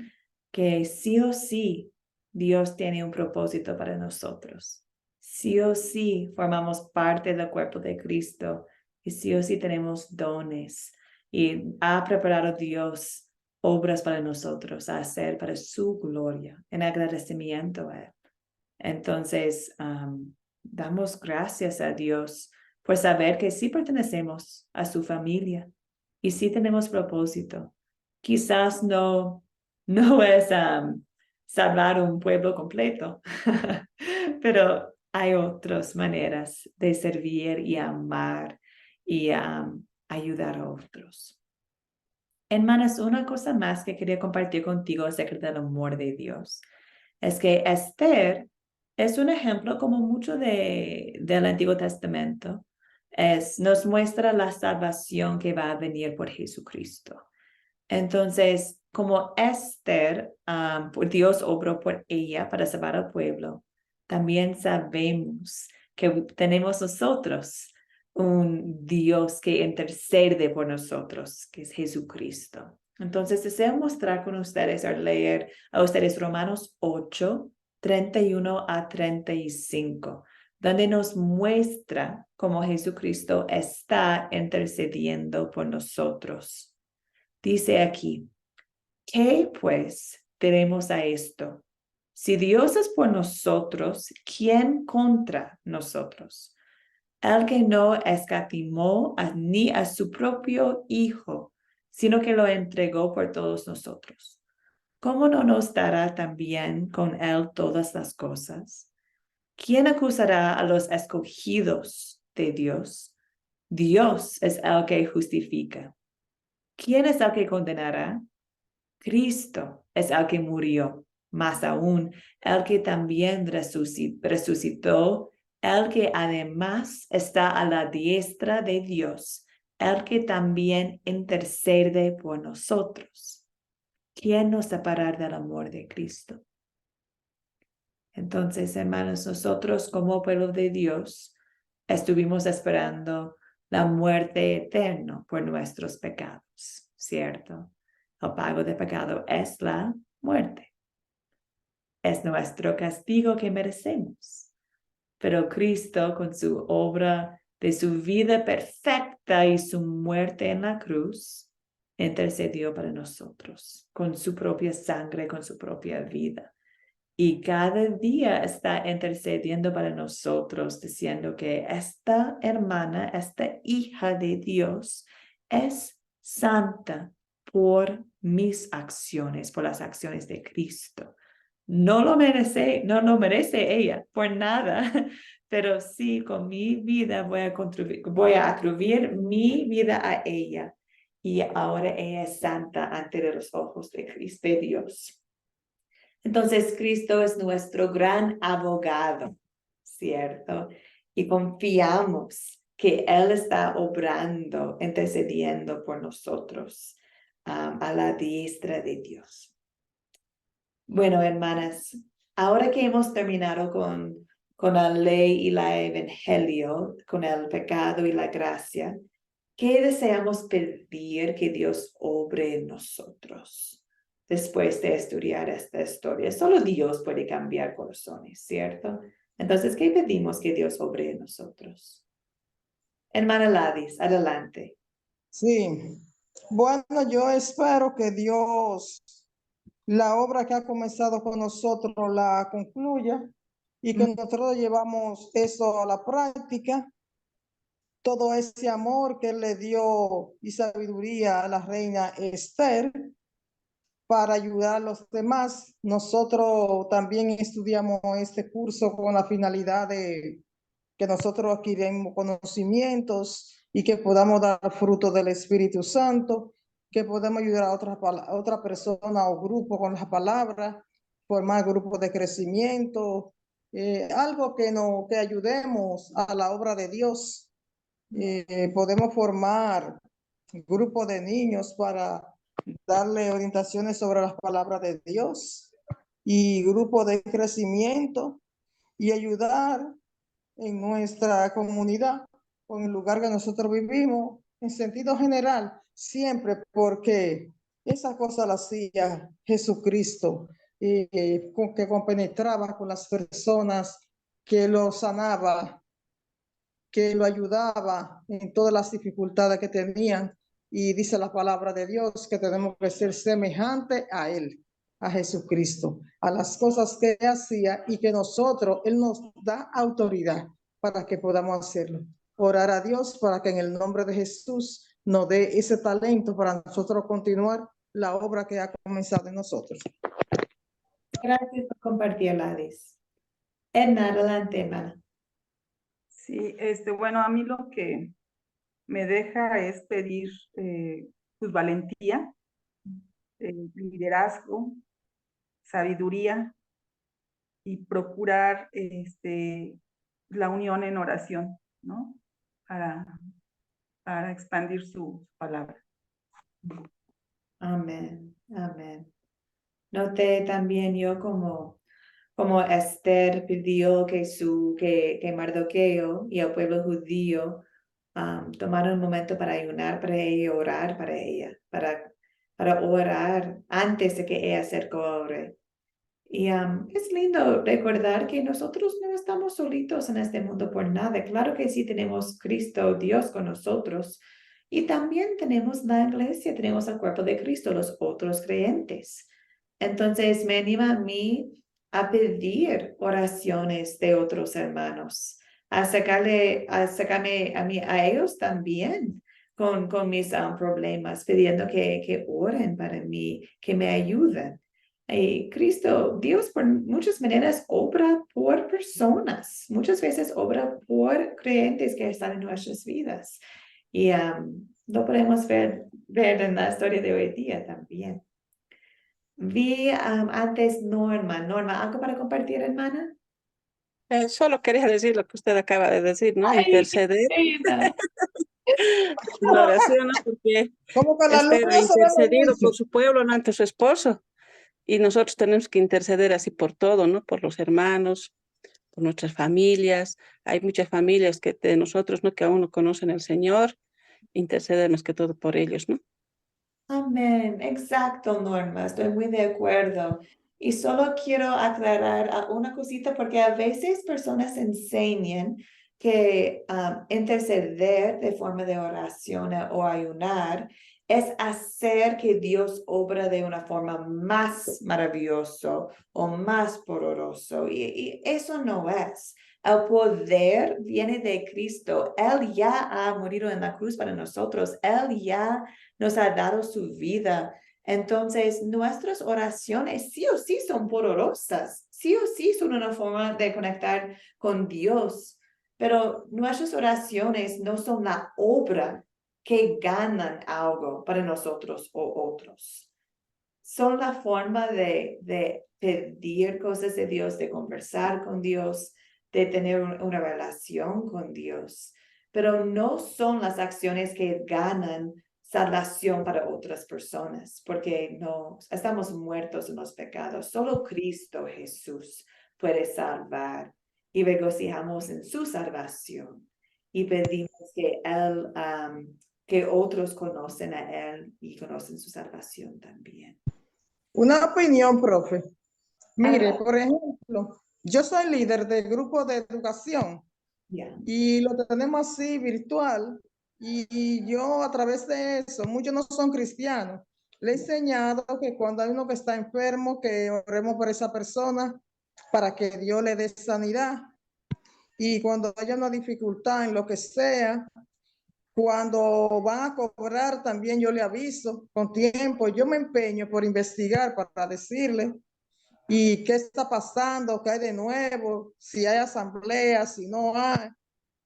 que sí o sí Dios tiene un propósito para nosotros. Sí o sí formamos parte del cuerpo de Cristo y sí o sí tenemos dones. Y ha preparado Dios obras para nosotros a hacer para su gloria, en agradecimiento a Él. Entonces, damos gracias a Dios por saber que sí pertenecemos a su familia y sí tenemos propósito. Quizás no es salvar un pueblo completo, pero hay otras maneras de servir y amar y ayudar a otros. Hermanas, una cosa más que quería compartir contigo acerca del amor de Dios es que Esther es un ejemplo como mucho del Antiguo Testamento. Nos muestra la salvación que va a venir por Jesucristo. Entonces, como Esther, Dios obró por ella para salvar al pueblo, también sabemos que tenemos nosotros un Dios que intercede por nosotros, que es Jesucristo. Entonces, deseo mostrar con ustedes al leer a ustedes Romanos 8, 31 a 35, donde nos muestra cómo Jesucristo está intercediendo por nosotros. Dice aquí, ¿qué pues diremos a esto? Si Dios es por nosotros, ¿quién contra nosotros? El que no escatimó ni a su propio Hijo, sino que lo entregó por todos nosotros. ¿Cómo no nos dará también con él todas las cosas? ¿Quién acusará a los escogidos de Dios? Dios es el que justifica. ¿Quién es el que condenará? Cristo es el que murió, más aún, el que también resucitó, el que además está a la diestra de Dios, el que también intercede por nosotros. ¿Quién nos separará del amor de Cristo? Entonces, hermanos, nosotros como pueblo de Dios estuvimos esperando la muerte eterna por nuestros pecados, ¿cierto? El pago de pecado es la muerte. Es nuestro castigo que merecemos. Pero Cristo, con su obra de su vida perfecta y su muerte en la cruz, intercedió para nosotros, con su propia sangre, con su propia vida. Y cada día está intercediendo para nosotros, diciendo que esta hermana, esta hija de Dios, es santa por mis acciones, por las acciones de Cristo. No lo merece ella por nada, pero sí con mi vida voy a atribuir mi vida a ella. Y ahora ella es santa ante los ojos de Cristo, de Dios. Entonces, Cristo es nuestro gran abogado, ¿cierto? Y confiamos que Él está obrando, intercediendo por nosotros a la diestra de Dios. Bueno, hermanas, ahora que hemos terminado con la ley y la evangelio, con el pecado y la gracia, ¿qué deseamos pedir que Dios obre en nosotros? Después de estudiar esta historia, solo Dios puede cambiar corazones, ¿cierto? Entonces, ¿qué pedimos que Dios obre en nosotros? Hermana Ladis, adelante. Sí, bueno, yo espero que Dios, la obra que ha comenzado con nosotros, la concluya y que nosotros llevamos eso a la práctica todo ese amor que él le dio y sabiduría a la reina Esther para ayudar a los demás. Nosotros también estudiamos este curso con la finalidad de que nosotros adquiramos conocimientos y que podamos dar fruto del Espíritu Santo, que podamos ayudar a otra persona o grupo con las palabras, formar grupos de crecimiento, algo que ayudemos a la obra de Dios. Podemos formar grupos de niños para darle orientaciones sobre las palabras de Dios y grupos de crecimiento y ayudar en nuestra comunidad o en el lugar que nosotros vivimos en sentido general, siempre, porque esa cosa la hacía Jesucristo, que compenetraba con las personas, que lo sanaba, que lo ayudaba en todas las dificultades que tenían. Y dice la palabra de Dios que tenemos que ser semejantes a Él, a Jesucristo, a las cosas que hacía y que Él nos da autoridad para que podamos hacerlo. Orar a Dios para que en el nombre de Jesús nos dé ese talento para nosotros continuar la obra que ha comenzado en nosotros. Gracias por compartir, Ladis. Edna, adelante, hermana. Sí, bueno, a mí lo que me deja es pedir pues valentía, liderazgo, sabiduría y procurar la unión en oración, ¿no? Para expandir su palabra. Amén, amén. Noté también yo como Esther pidió que Mardoqueo y el pueblo judío tomaron un momento para ayunar para ella y orar para ella, para orar antes de que ella se cobre. Y es lindo recordar que nosotros no estamos solitos en este mundo por nada. Claro que sí tenemos Cristo, Dios con nosotros. Y también tenemos la iglesia, tenemos el cuerpo de Cristo, los otros creyentes. Entonces me anima a mí a pedir oraciones de otros hermanos, a sacarme a ellos también con mis problemas, pidiendo que oren para mí, que me ayuden. Cristo, Dios por muchas maneras obra por personas, muchas veces obra por creyentes que están en nuestras vidas. Y lo podemos ver en la historia de hoy día también. Vi antes Norma, ¿algo para compartir, hermana? Solo quería decir lo que usted acaba de decir, ¿no? Ay, Interceder. Reina. La oración, ¿no? Porque Como que la luz Esther ha no se ve intercedido mucho. por su pueblo, no ante su esposo. Y nosotros tenemos que interceder así por todo, ¿no? Por los hermanos, por nuestras familias. Hay muchas familias que de nosotros, ¿no? Que aún no conocen al Señor. Interceder más que todo por ellos, ¿no? Amén, exacto, Norma, estoy muy de acuerdo. Y solo quiero aclarar una cosita porque a veces personas enseñan que interceder de forma de oración o ayunar es hacer que Dios obra de una forma más maravillosa o más poderoso. Y eso no es. El poder viene de Cristo. Él ya ha morido en la cruz para nosotros. Él ya nos ha dado su vida. Entonces, nuestras oraciones sí o sí son poderosas, sí o sí son una forma de conectar con Dios, pero nuestras oraciones no son la obra que ganan algo para nosotros o otros. Son la forma de pedir cosas de Dios, de conversar con Dios, de tener una relación con Dios, pero no son las acciones que ganan salvación para otras personas, porque no estamos muertos en los pecados. Solo Cristo Jesús puede salvar y regocijamos en su salvación y pedimos que Él, que otros conocen a Él y conocen su salvación también. Una opinión, profe. Mire, por ejemplo, yo soy líder del grupo de educación y lo tenemos así virtual y yo a través de eso, muchos no son cristianos, le he enseñado que cuando hay uno que está enfermo, que oremos por esa persona para que Dios le dé sanidad y cuando haya una dificultad en lo que sea, Cuando van a cobrar, también yo le aviso con tiempo. Yo me empeño por investigar para decirle y qué está pasando, qué hay de nuevo, si hay asamblea, si no hay,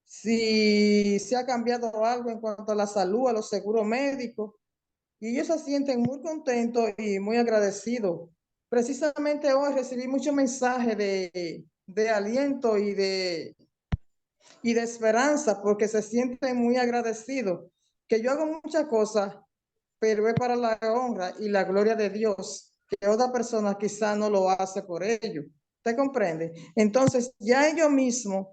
si se ha cambiado algo en cuanto a la salud, a los seguros médicos. Y ellos se sienten muy contentos y muy agradecidos. Precisamente hoy recibí muchos mensajes de aliento y de esperanza, porque se sienten muy agradecidos, que yo hago muchas cosas, pero es para la honra y la gloria de Dios, que otra persona quizá no lo hace por ello. ¿Usted comprende? Entonces, ya ellos mismos,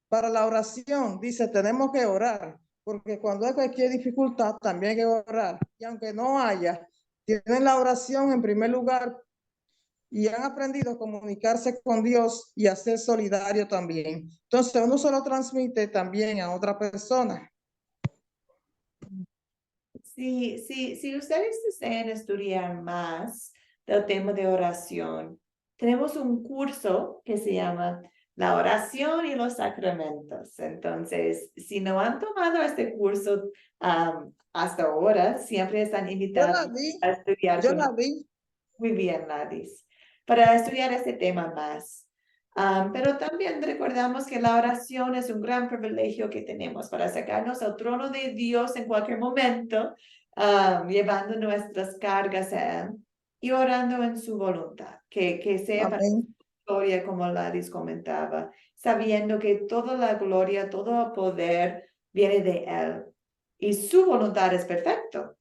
para la oración, dice, tenemos que orar, porque cuando hay cualquier dificultad, también hay que orar. Y aunque no haya, tienen la oración en primer lugar y han aprendido a comunicarse con Dios y a ser solidario también. Entonces, uno se lo transmite también a otra persona. Si ustedes desean estudiar más del tema de oración, tenemos un curso que se llama La oración y los sacramentos. Entonces, si no han tomado este curso hasta ahora, siempre están invitados a estudiar Yo con la vi. Muy bien, Ladis, para estudiar este tema más. Pero también recordamos que la oración es un gran privilegio que tenemos para sacarnos al trono de Dios en cualquier momento, llevando nuestras cargas a Él y orando en su voluntad, que sea para su gloria, como Ladis comentaba, sabiendo que toda la gloria, todo el poder viene de Él y su voluntad es perfecta.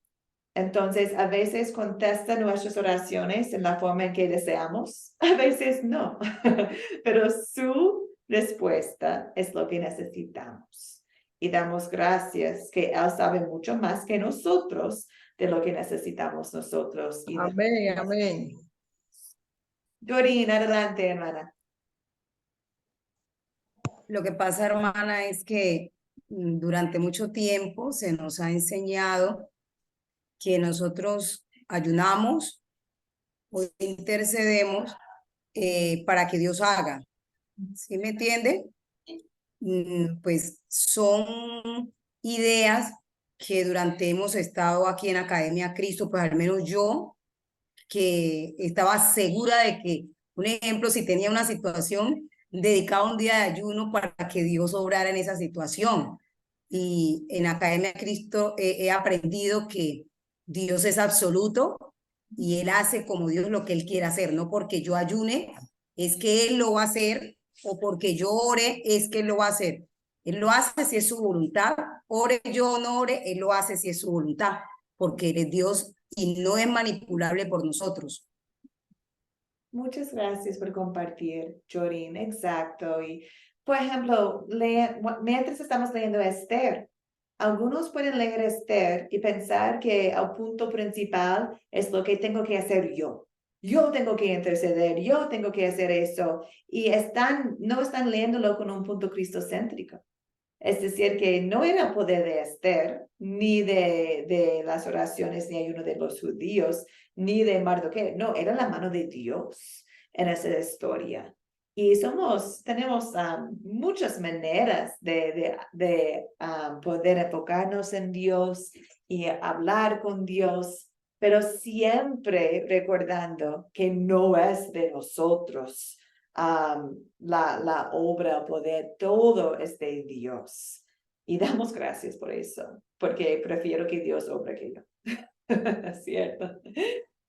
Entonces, a veces contesta nuestras oraciones en la forma en que deseamos, a veces no, pero su respuesta es lo que necesitamos. Y damos gracias que Él sabe mucho más que nosotros de lo que necesitamos nosotros. Amén, amén. Doreen, adelante, hermana. Lo que pasa, hermana, es que durante mucho tiempo se nos ha enseñado que nosotros ayunamos o intercedemos para que Dios haga. ¿Sí me entiende? Pues son ideas que durante hemos estado aquí en Academia Cristo, pues al menos yo, que estaba segura de que, un ejemplo, si tenía una situación, dedicaba un día de ayuno para que Dios obrara en esa situación. Y en Academia Cristo he aprendido que Dios es absoluto y Él hace como Dios lo que Él quiere hacer, no porque yo ayune, es que Él lo va a hacer, o porque yo ore, es que Él lo va a hacer. Él lo hace si es su voluntad, ore yo o no ore, Él lo hace si es su voluntad, porque Él es Dios y no es manipulable por nosotros. Muchas gracias por compartir, Joreen. Exacto. Y, por ejemplo, mientras estamos leyendo Esther, algunos pueden leer Esther y pensar que el punto principal es lo que tengo que hacer yo. Yo tengo que interceder, yo tengo que hacer eso. Y no están leyéndolo con un punto cristocéntrico. Es decir, que no era el poder de Esther, ni de las oraciones, ni ayuno de los judíos, ni de Mardoqueo. No, era la mano de Dios en esa historia. Y tenemos muchas maneras de poder enfocarnos en Dios y hablar con Dios, pero siempre recordando que no es de nosotros. La obra, el poder, todo es de Dios. Y damos gracias por eso, porque prefiero que Dios obre que yo. ¿Cierto?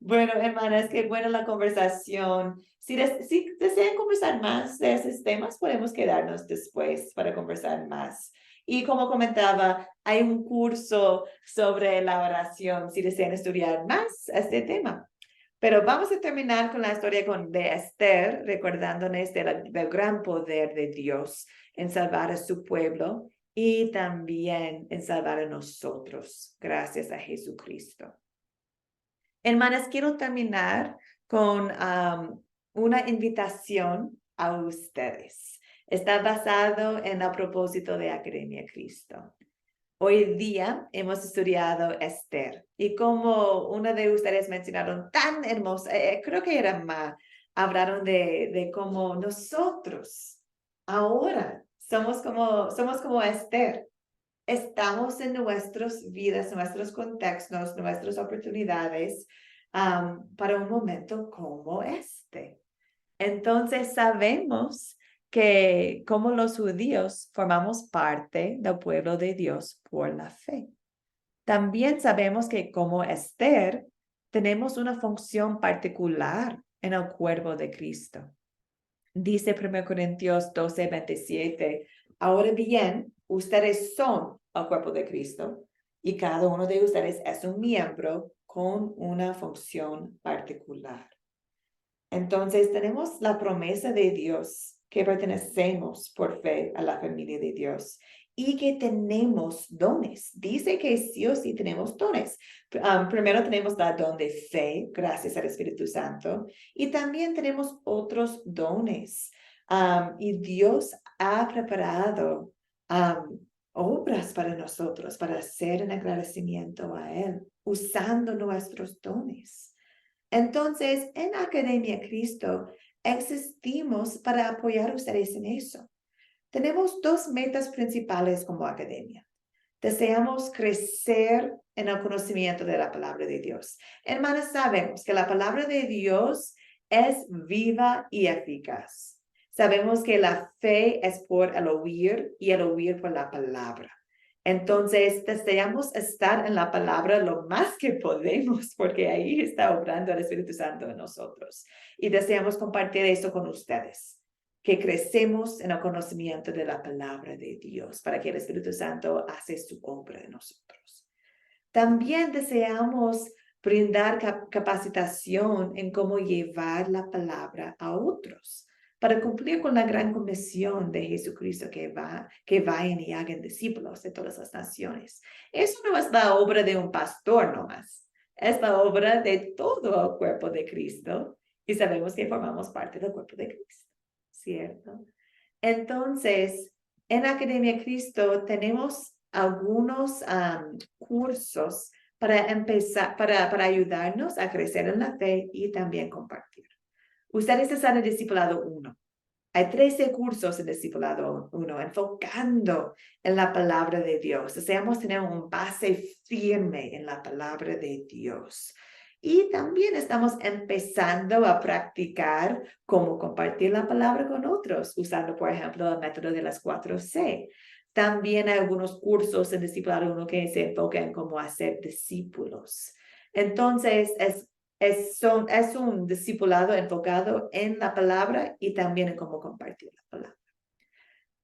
Bueno, hermanas, qué buena la conversación. Si desean conversar más de esos temas, podemos quedarnos después para conversar más. Y como comentaba, hay un curso sobre la oración si desean estudiar más este tema. Pero vamos a terminar con la historia de Esther, recordándonos del gran poder de Dios en salvar a su pueblo y también en salvar a nosotros, gracias a Jesucristo. Hermanas, quiero terminar con una invitación a ustedes. Está basado en el propósito de Academia Cristo. Hoy día hemos estudiado Esther y como una de ustedes mencionaron tan hermosa, creo que era Ma, hablaron de cómo nosotros ahora somos como Esther. estamos en nuestras vidas, nuestros contextos, nuestras oportunidades para un momento como este. Entonces sabemos que como los judíos formamos parte del pueblo de Dios por la fe. También sabemos que como Esther tenemos una función particular en el cuerpo de Cristo. Dice 1 Corintios 12:27, ahora bien, ustedes son el cuerpo de Cristo y cada uno de ustedes es un miembro con una función particular. Entonces tenemos la promesa de Dios que pertenecemos por fe a la familia de Dios y que tenemos dones. Dice que sí o sí tenemos dones. Primero tenemos la don de fe, gracias al Espíritu Santo, y también tenemos otros dones. Y Dios ha preparado obras para nosotros, para hacer en agradecimiento a Él, usando nuestros dones. Entonces, en Academia Cristo, existimos para apoyar a ustedes en eso. Tenemos dos metas principales como academia. Deseamos crecer en el conocimiento de la palabra de Dios. Hermanas, sabemos que la palabra de Dios es viva y eficaz. Sabemos que la fe es por el oír y el oír por la palabra. Entonces, deseamos estar en la palabra lo más que podemos, porque ahí está obrando el Espíritu Santo en nosotros. Y deseamos compartir esto con ustedes, que crecemos en el conocimiento de la palabra de Dios, para que el Espíritu Santo hace su obra en nosotros. También deseamos brindar capacitación en cómo llevar la palabra a otros, para cumplir con la gran comisión de Jesucristo que vayan y hagan discípulos de todas las naciones. Eso no es la obra de un pastor nomás, es la obra de todo el cuerpo de Cristo y sabemos que formamos parte del cuerpo de Cristo, ¿cierto? Entonces, en Academia Cristo tenemos algunos cursos para empezar, para ayudarnos a crecer en la fe y también compartir. Ustedes están en Discipulado 1. Hay 13 cursos en Discipulado 1 enfocando en la palabra de Dios. Deseamos tener un base firme en la palabra de Dios. Y también estamos empezando a practicar cómo compartir la palabra con otros, usando, por ejemplo, el método de las 4C. También hay algunos cursos en Discipulado 1 que se enfocan en cómo hacer discípulos. Entonces, es un discipulado enfocado en la palabra y también en cómo compartir la palabra.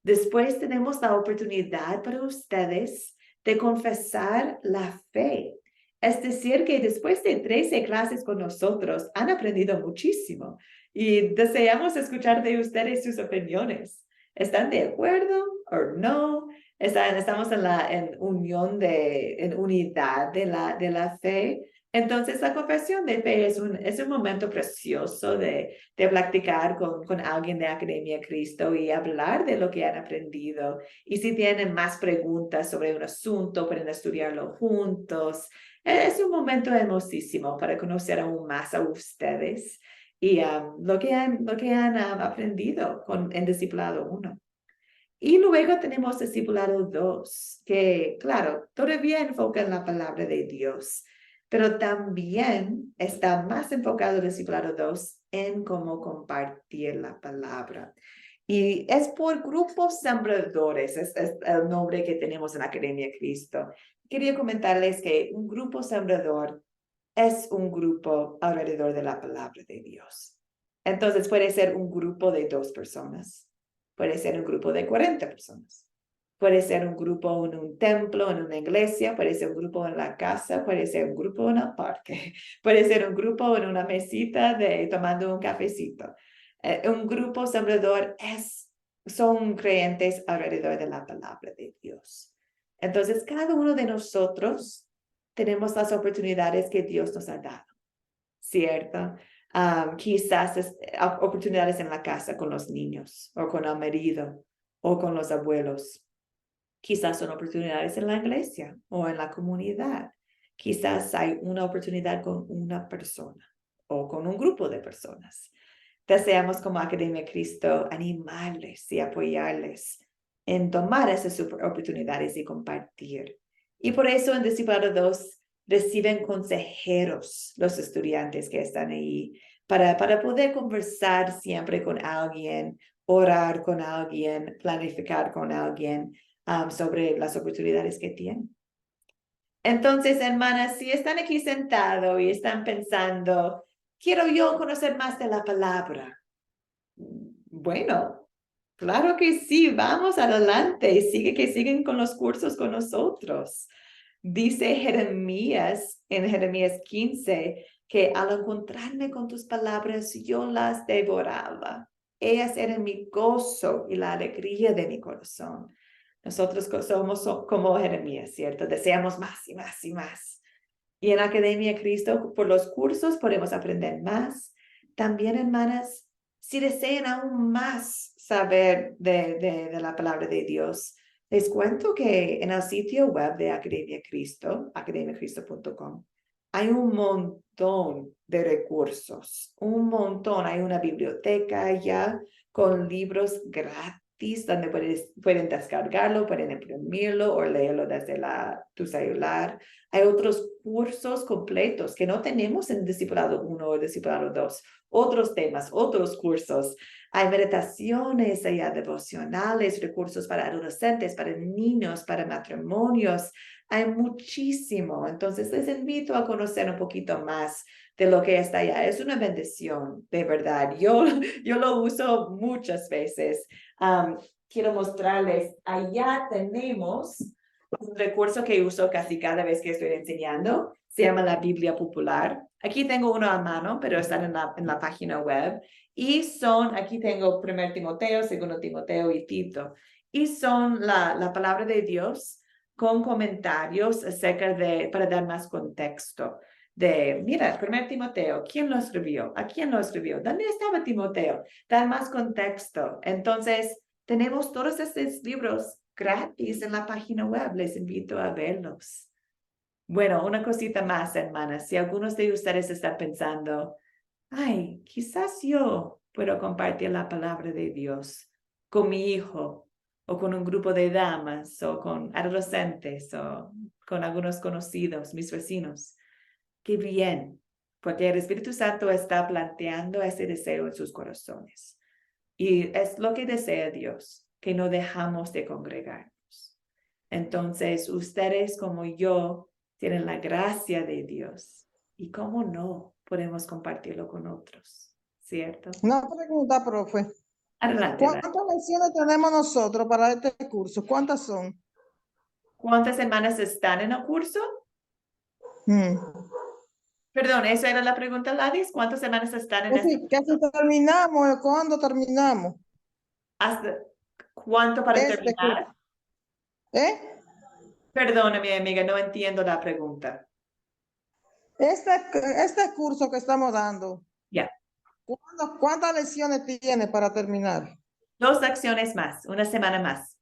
Después tenemos la oportunidad para ustedes de confesar la fe. Es decir, que después de 13 clases con nosotros han aprendido muchísimo y deseamos escuchar de ustedes sus opiniones. ¿Están de acuerdo o no? Estamos en unidad de la fe. Entonces, la confesión de fe es un momento precioso de practicar con alguien de Academia Cristo y hablar de lo que han aprendido. Y si tienen más preguntas sobre un asunto, pueden estudiarlo juntos. Es un momento hermosísimo para conocer aún más a ustedes y lo que han aprendido en Discipulado 1. Y luego tenemos Discipulado 2, que, claro, todavía enfoca en la palabra de Dios, pero también está más enfocado el Discipulado 2 en cómo compartir la palabra. Y es por grupos sembradores, es el nombre que tenemos en Academia Cristo. Quería comentarles que un grupo sembrador es un grupo alrededor de la palabra de Dios. Entonces puede ser un grupo de 2 personas, puede ser un grupo de 40 personas. Puede ser un grupo en un templo, en una iglesia, puede ser un grupo en la casa, puede ser un grupo en el parque, puede ser un grupo en una mesita tomando un cafecito. Un grupo sembrador son creyentes alrededor de la palabra de Dios. Entonces, cada uno de nosotros tenemos las oportunidades que Dios nos ha dado, ¿cierto? Quizás oportunidades en la casa con los niños, o con el marido, o con los abuelos. Quizás son oportunidades en la iglesia o en la comunidad. Quizás hay una oportunidad con una persona o con un grupo de personas. Deseamos como Academia Cristo animarles y apoyarles en tomar esas oportunidades y compartir. Y por eso en Discipulado 2 reciben consejeros los estudiantes que están ahí para poder conversar siempre con alguien, orar con alguien, planificar con alguien sobre las oportunidades que tienen. Entonces, hermanas, si están aquí sentados y están pensando, quiero yo conocer más de la palabra. Bueno, claro que sí, vamos adelante, siguen con los cursos con nosotros. Dice Jeremías en Jeremías 15 que al encontrarme con tus palabras yo las devoraba. Ellas eran mi gozo y la alegría de mi corazón. Nosotros somos como Jeremías, ¿cierto? Deseamos más y más y más. Y en Academia Cristo, por los cursos podemos aprender más. También, hermanas, si desean aún más saber de la palabra de Dios, les cuento que en el sitio web de Academia Cristo, academiacristo.com, hay un montón de recursos, un montón. Hay una biblioteca ya con libros gratis donde pueden descargarlo, pueden imprimirlo o leerlo desde tu celular. Hay otros cursos completos que no tenemos en Discipulado 1 o Discipulado 2. Otros temas, otros cursos. Hay meditaciones, hay devocionales, recursos para adolescentes, para niños, para matrimonios. Hay muchísimo. Entonces les invito a conocer un poquito más de lo que está allá. Es una bendición, de verdad. Yo lo uso muchas veces. Quiero mostrarles, allá tenemos un recurso que uso casi cada vez que estoy enseñando. Se llama la Biblia Popular. Aquí tengo uno a mano, pero están en la página web. Y aquí tengo 1 Timoteo, 2 Timoteo y Tito. Y son la palabra de Dios con comentarios para dar más contexto. Mira, 1 Timoteo, ¿quién lo escribió? ¿A quién lo escribió? ¿Dónde estaba Timoteo? Dar más contexto. Entonces, tenemos todos estos libros gratis en la página web. Les invito a verlos. Bueno, una cosita más, hermanas. Si algunos de ustedes están pensando, ay, quizás yo puedo compartir la palabra de Dios con mi hijo o con un grupo de damas o con adolescentes o con algunos conocidos, mis vecinos. Qué bien, porque el Espíritu Santo está planteando ese deseo en sus corazones. Y es lo que desea Dios, que no dejamos de congregarnos. Entonces, ustedes como yo tienen la gracia de Dios. Y cómo no podemos compartirlo con otros, ¿cierto? Una pregunta, profe. Adelante. ¿Cuántas lecciones tenemos nosotros para este curso? ¿Cuántas son? ¿Cuántas semanas están en el curso? Perdón, esa era la pregunta, Ladis. ¿Cuántas semanas están en este curso? ¿Qué terminamos? ¿Cuándo terminamos? ¿Cuánto para terminar? Curso. Perdóname, amiga, no entiendo la pregunta. Este curso que estamos dando. Ya. ¿Cuántas lecciones tiene para terminar? 2 lecciones más, una semana más.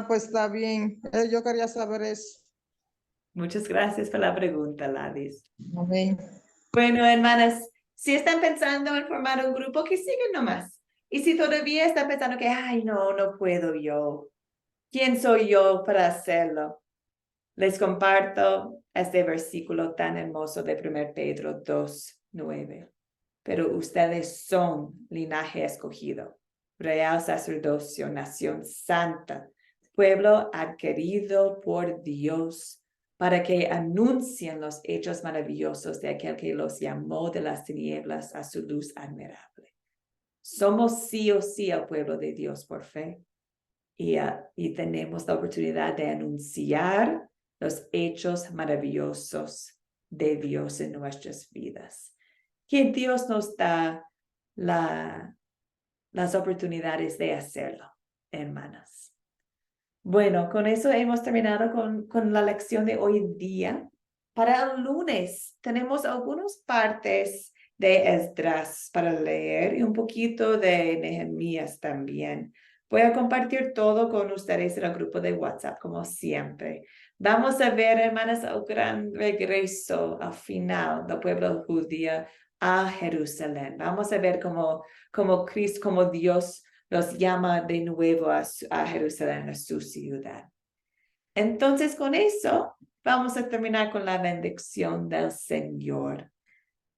Pues está bien. Yo quería saber eso. Muchas gracias por la pregunta, Ladis. Amén. Bueno, hermanas, si están pensando en formar un grupo, que sigan nomás. Y si todavía están pensando que, ay, no puedo yo. ¿Quién soy yo para hacerlo? Les comparto este versículo tan hermoso de 1 Pedro 2:9. Pero ustedes son linaje escogido, real sacerdocio, nación santa, pueblo adquirido por Dios, para que anuncien los hechos maravillosos de aquel que los llamó de las tinieblas a su luz admirable. Somos sí o sí el pueblo de Dios por fe. Y tenemos la oportunidad de anunciar los hechos maravillosos de Dios en nuestras vidas. Que Dios nos da las oportunidades de hacerlo, hermanas. Bueno, con eso hemos terminado con la lección de hoy día. Para el lunes tenemos algunas partes de Esdras para leer y un poquito de Nehemías también. Voy a compartir todo con ustedes en el grupo de WhatsApp, como siempre. Vamos a ver, hermanas, el gran regreso al final del pueblo judío a Jerusalén. Vamos a ver cómo Cristo, cómo Dios los llama de nuevo a Jerusalén, a su ciudad. Entonces, con eso, vamos a terminar con la bendición del Señor.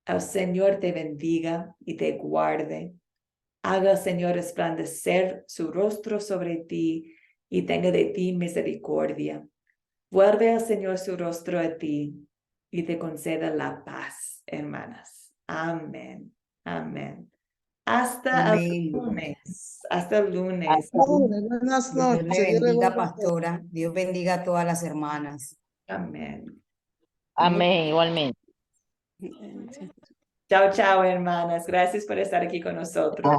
El Señor te bendiga y te guarde. Haga el Señor resplandecer su rostro sobre ti y tenga de ti misericordia. Vuelve al Señor su rostro a ti y te conceda la paz, hermanas. Amén. Amén. Hasta el lunes. Hasta el lunes. Buenas Dios noches. le Dios le bendiga, guarde. pastora. Dios bendiga a todas las hermanas. Amén. Amén, igualmente. Chao, chao, hermanas. Gracias por estar aquí con nosotros.